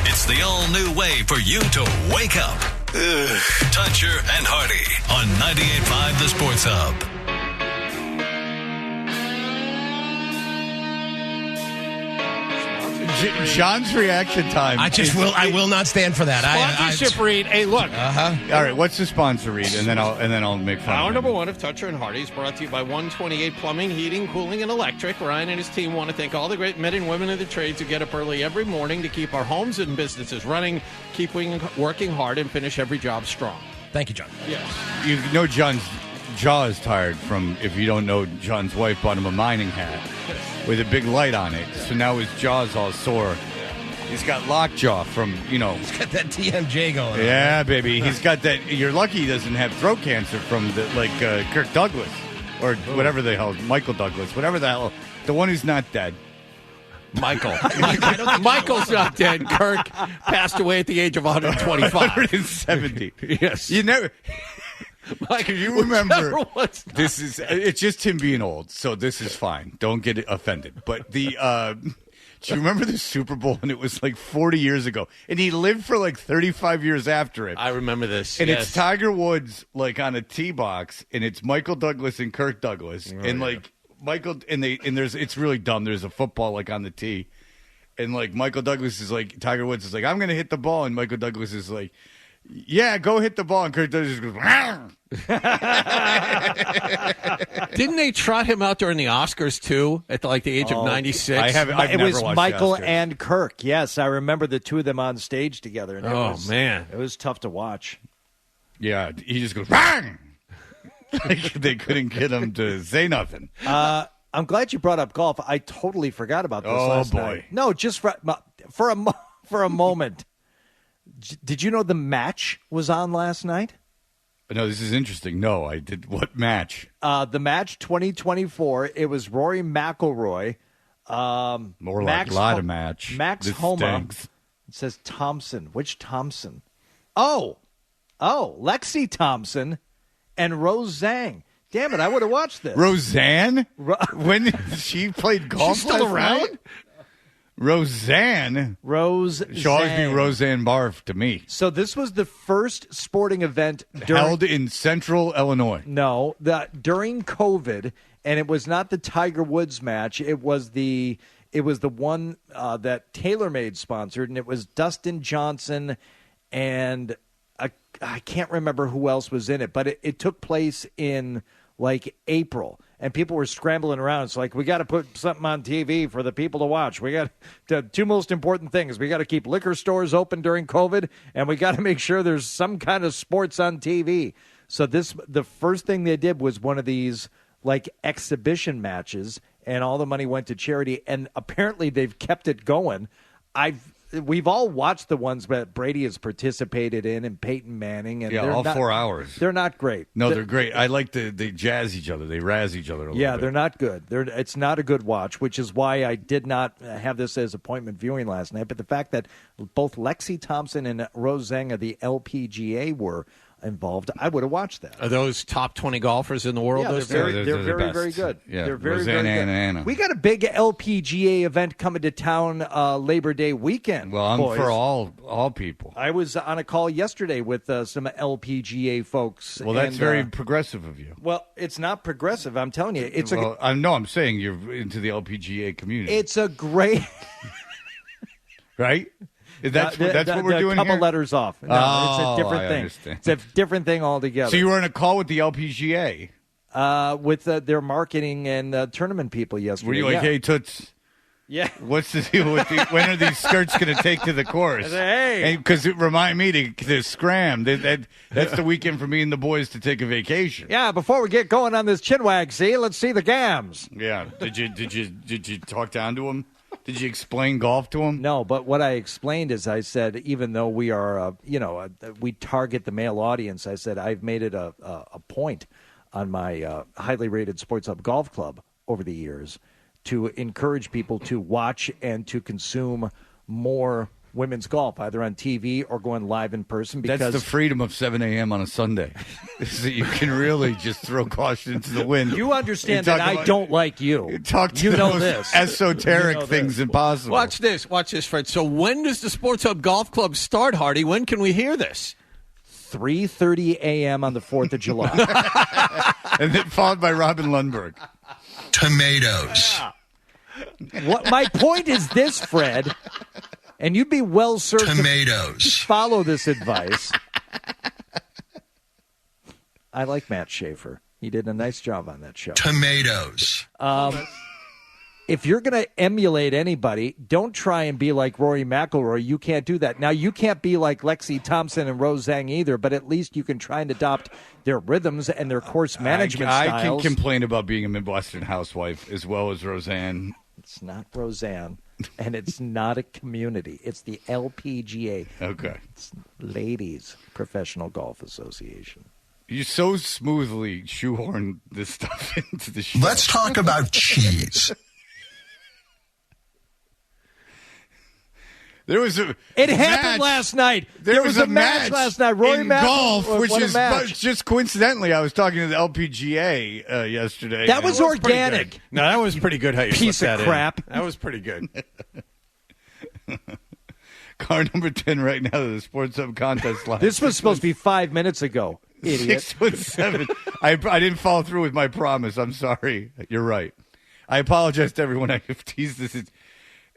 [SPEAKER 3] It's the all-new way for you to wake up. Toucher and Hardy on 98.5 The Sports Hub.
[SPEAKER 4] John's reaction time.
[SPEAKER 6] I will not stand for that.
[SPEAKER 10] Sponsorship read. Hey, look.
[SPEAKER 4] All right, what's the sponsor read, and then I'll make fun.
[SPEAKER 10] Hour
[SPEAKER 4] of
[SPEAKER 10] number 1 of Toucher and Hardy is brought to you by 128 Plumbing, Heating, Cooling, and Electric. Ryan and his team want to thank all the great men and women of the trades who get up early every morning to keep our homes and businesses running, keep working hard, and finish every job strong.
[SPEAKER 6] Thank you, John.
[SPEAKER 10] Yes.
[SPEAKER 4] You know John's jaw is tired from, if you don't know, John's wife bought him a mining hat with a big light on it, so now his jaw's all sore. He's got lockjaw from,
[SPEAKER 6] He's got that TMJ going on.
[SPEAKER 4] Yeah, baby. He's got that. You're lucky he doesn't have throat cancer from Kirk Douglas or whatever the hell, Michael Douglas, whatever the hell, the one who's not dead.
[SPEAKER 10] Michael. Michael's not dead. Kirk passed away at the age of 125.
[SPEAKER 4] 170.
[SPEAKER 10] Yes.
[SPEAKER 4] You never...
[SPEAKER 10] Mike,
[SPEAKER 4] you remember this is it's just him being old, so this is fine. Don't get offended. But do you remember the Super Bowl and it was like 40 years ago and he lived for like 35 years after it?
[SPEAKER 10] I remember this.
[SPEAKER 4] And
[SPEAKER 10] yes.
[SPEAKER 4] It's Tiger Woods like on a tee box and it's Michael Douglas and Kirk Douglas and like Michael and it's really dumb. There's a football like on the tee and like Michael Douglas is like Tiger Woods is like I'm going to hit the ball and Michael Douglas is like yeah, go hit the ball. And Kirk Douglas goes,
[SPEAKER 10] Didn't they trot him out during the Oscars, too, at like the age of 96?
[SPEAKER 9] It was Michael and Kirk. Yes, I remember the two of them on stage together. And
[SPEAKER 10] man.
[SPEAKER 9] It was tough to watch.
[SPEAKER 4] Yeah, he just goes, bang! They couldn't get him to say nothing.
[SPEAKER 9] I'm glad you brought up golf. I totally forgot about this last night. No, just for a moment. Did you know the match was on last night?
[SPEAKER 4] No, this is interesting. No, I did. What match?
[SPEAKER 9] The match 2024. It was Rory McIlroy.
[SPEAKER 4] More like a lot of match.
[SPEAKER 9] Max
[SPEAKER 4] This
[SPEAKER 9] Homa.
[SPEAKER 4] stinks.
[SPEAKER 9] It says Thompson. Which Thompson? Oh, Lexi Thompson and Rose Zhang. Damn it, I would have watched this.
[SPEAKER 4] Roseanne? When she played golf,
[SPEAKER 9] She's still
[SPEAKER 4] last
[SPEAKER 9] around?
[SPEAKER 4] night? Roseanne?
[SPEAKER 9] Rose
[SPEAKER 4] She'll always be
[SPEAKER 9] Zhang.
[SPEAKER 4] Roseanne Barf to me.
[SPEAKER 9] So this was the first sporting event
[SPEAKER 4] Held in Central Illinois.
[SPEAKER 9] No, during COVID, and it was not the Tiger Woods match. It was the one that TaylorMade sponsored, and it was Dustin Johnson and I can't remember who else was in it, but it took place in like April, and people were scrambling around. It's like, we got to put something on TV for the people to watch. We got the two most important things. We got to keep liquor stores open during COVID, and we got to make sure there's some kind of sports on TV. So the first thing they did was one of these like exhibition matches, and all the money went to charity, and apparently they've kept it going. We've all watched the ones that Brady has participated in, and Peyton Manning. And
[SPEAKER 4] all 4 hours.
[SPEAKER 9] They're not great.
[SPEAKER 4] No, they're great. I like they jazz each other. They razz each other a little bit.
[SPEAKER 9] They're not good. It's not a good watch, which is why I did not have this as appointment viewing last night. But the fact that both Lexi Thompson and Rose Zhang of the LPGA were involved, I would have watched that.
[SPEAKER 10] Are those top 20 golfers in the world?
[SPEAKER 9] Yeah, they're very, very good.
[SPEAKER 4] Yeah,
[SPEAKER 9] they're very,
[SPEAKER 4] Rosanna
[SPEAKER 9] very good.
[SPEAKER 4] and Anna.
[SPEAKER 9] We got a big LPGA event coming to town Labor Day weekend.
[SPEAKER 4] Well, I'm
[SPEAKER 9] boys.
[SPEAKER 4] for all people.
[SPEAKER 9] I was on a call yesterday with some LPGA folks.
[SPEAKER 4] Well, that's
[SPEAKER 9] and,
[SPEAKER 4] very progressive of you.
[SPEAKER 9] Well, it's not progressive. I'm telling you, it's
[SPEAKER 4] I'm saying you're into the LPGA community.
[SPEAKER 9] It's a great
[SPEAKER 4] right. That's what we're doing
[SPEAKER 9] a couple
[SPEAKER 4] here?
[SPEAKER 9] letters off. No, it's a different thing.
[SPEAKER 4] Understand.
[SPEAKER 9] It's a different thing altogether.
[SPEAKER 4] So you were in a call with the LPGA?
[SPEAKER 9] With their marketing and tournament people yesterday.
[SPEAKER 4] Were you like, hey, Toots?
[SPEAKER 9] Yeah.
[SPEAKER 4] What's the deal with when are these skirts going to take to the course?
[SPEAKER 9] Hey.
[SPEAKER 4] Because it remind me to scram. That's the weekend for me and the boys to take a vacation.
[SPEAKER 9] Yeah, before we get going on this chinwag, let's see the gams.
[SPEAKER 4] Yeah. Did you talk down to him? Did you explain golf to him?
[SPEAKER 9] No, but what I explained is I said, even though we are, we target the male audience, I said I've made it a point on my highly rated Sports Hub Golf Club over the years to encourage people to watch and to consume more women's golf, either on TV or going live in person. Because
[SPEAKER 4] that's the freedom of 7 a.m. on a Sunday. Is that you can really just throw caution into the wind.
[SPEAKER 9] You understand that I don't like you.
[SPEAKER 4] Talk to the most esoteric things impossible.
[SPEAKER 10] Watch this, Fred. So when does the Sports Hub Golf Club start, Hardy? When can we hear this?
[SPEAKER 9] 3:30 a.m. on the 4th of July.
[SPEAKER 4] And then followed by Robin Lundberg.
[SPEAKER 3] Tomatoes.
[SPEAKER 9] What my point is this, Fred, and you'd be well served
[SPEAKER 3] tomatoes.
[SPEAKER 9] To follow this advice. I like Matt Schaefer. He did a nice job on that show.
[SPEAKER 3] Tomatoes.
[SPEAKER 9] If you're going to emulate anybody, don't try and be like Rory McIlroy. You can't do that. Now, you can't be like Lexi Thompson and Rose Zhang either, but at least you can try and adopt their rhythms and their course management styles.
[SPEAKER 4] I can complain about being a Midwestern housewife as well as Roseanne.
[SPEAKER 9] It's not Roseanne, and it's not a community. It's the LPGA.
[SPEAKER 4] Okay.
[SPEAKER 9] It's Ladies Professional Golf Association.
[SPEAKER 4] You so smoothly shoehorn this stuff into the show.
[SPEAKER 3] Let's talk about cheese.
[SPEAKER 9] It happened last night. There was a match last night. Rory
[SPEAKER 4] in
[SPEAKER 9] McIlroy,
[SPEAKER 4] golf, which is
[SPEAKER 9] just
[SPEAKER 4] coincidentally, I was talking to the LPGA yesterday.
[SPEAKER 9] That was organic.
[SPEAKER 10] No, that was pretty good. How you
[SPEAKER 9] piece
[SPEAKER 10] slipped
[SPEAKER 9] of
[SPEAKER 10] that
[SPEAKER 9] crap.
[SPEAKER 10] In. That was pretty good.
[SPEAKER 4] Car number 10 right now to the Sports Hub contest line.
[SPEAKER 9] This was supposed to be 5 minutes ago. Idiot.
[SPEAKER 4] 617. I didn't follow through with my promise. I'm sorry. You're right. I apologize to everyone. I have teased this.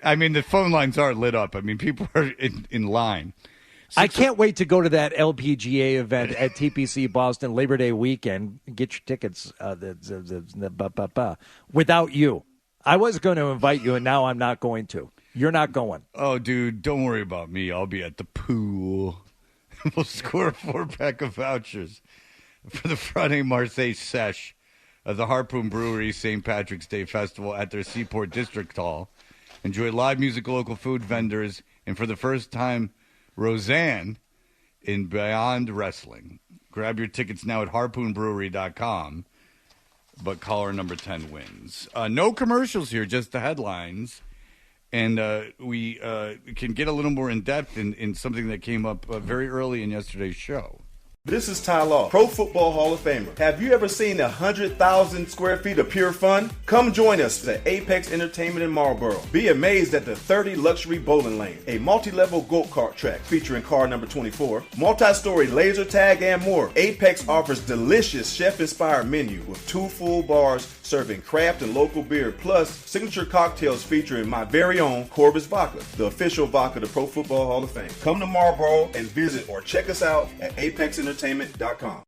[SPEAKER 4] I mean, the phone lines are lit up. I mean, people are in line.
[SPEAKER 9] I can't wait to go to that LPGA event at TPC Boston Labor Day weekend. Get your tickets without you. I was going to invite you, and now I'm not going to. You're not going.
[SPEAKER 4] Oh, dude, don't worry about me. I'll be at the pool. We'll score a 4-pack of vouchers. for the Friday Marseille Sesh of the Harpoon Brewery St. Patrick's Day Festival at their Seaport District Hall. Enjoy live music, local food vendors, and for the first time, Roseanne in Beyond Wrestling. Grab your tickets now at harpoonbrewery.com, but caller number 10 wins. No commercials here, just the headlines. And we can get a little more in-depth in something that came up very early in yesterday's show.
[SPEAKER 1] This is Ty Law, Pro Football Hall of Famer. Have you ever seen 100,000 square feet of pure fun? Come join us at Apex Entertainment in Marlboro. Be amazed at the 30 luxury bowling lanes, a multi-level go-kart track featuring car number 24, multi-story laser tag, and more. Apex offers delicious chef-inspired menu with 2 full bars serving craft and local beer, plus signature cocktails featuring my very own Corbis Vodka, the official vodka of the Pro Football Hall of Fame. Come to Marlboro and visit or check us out at apexentertainment.com.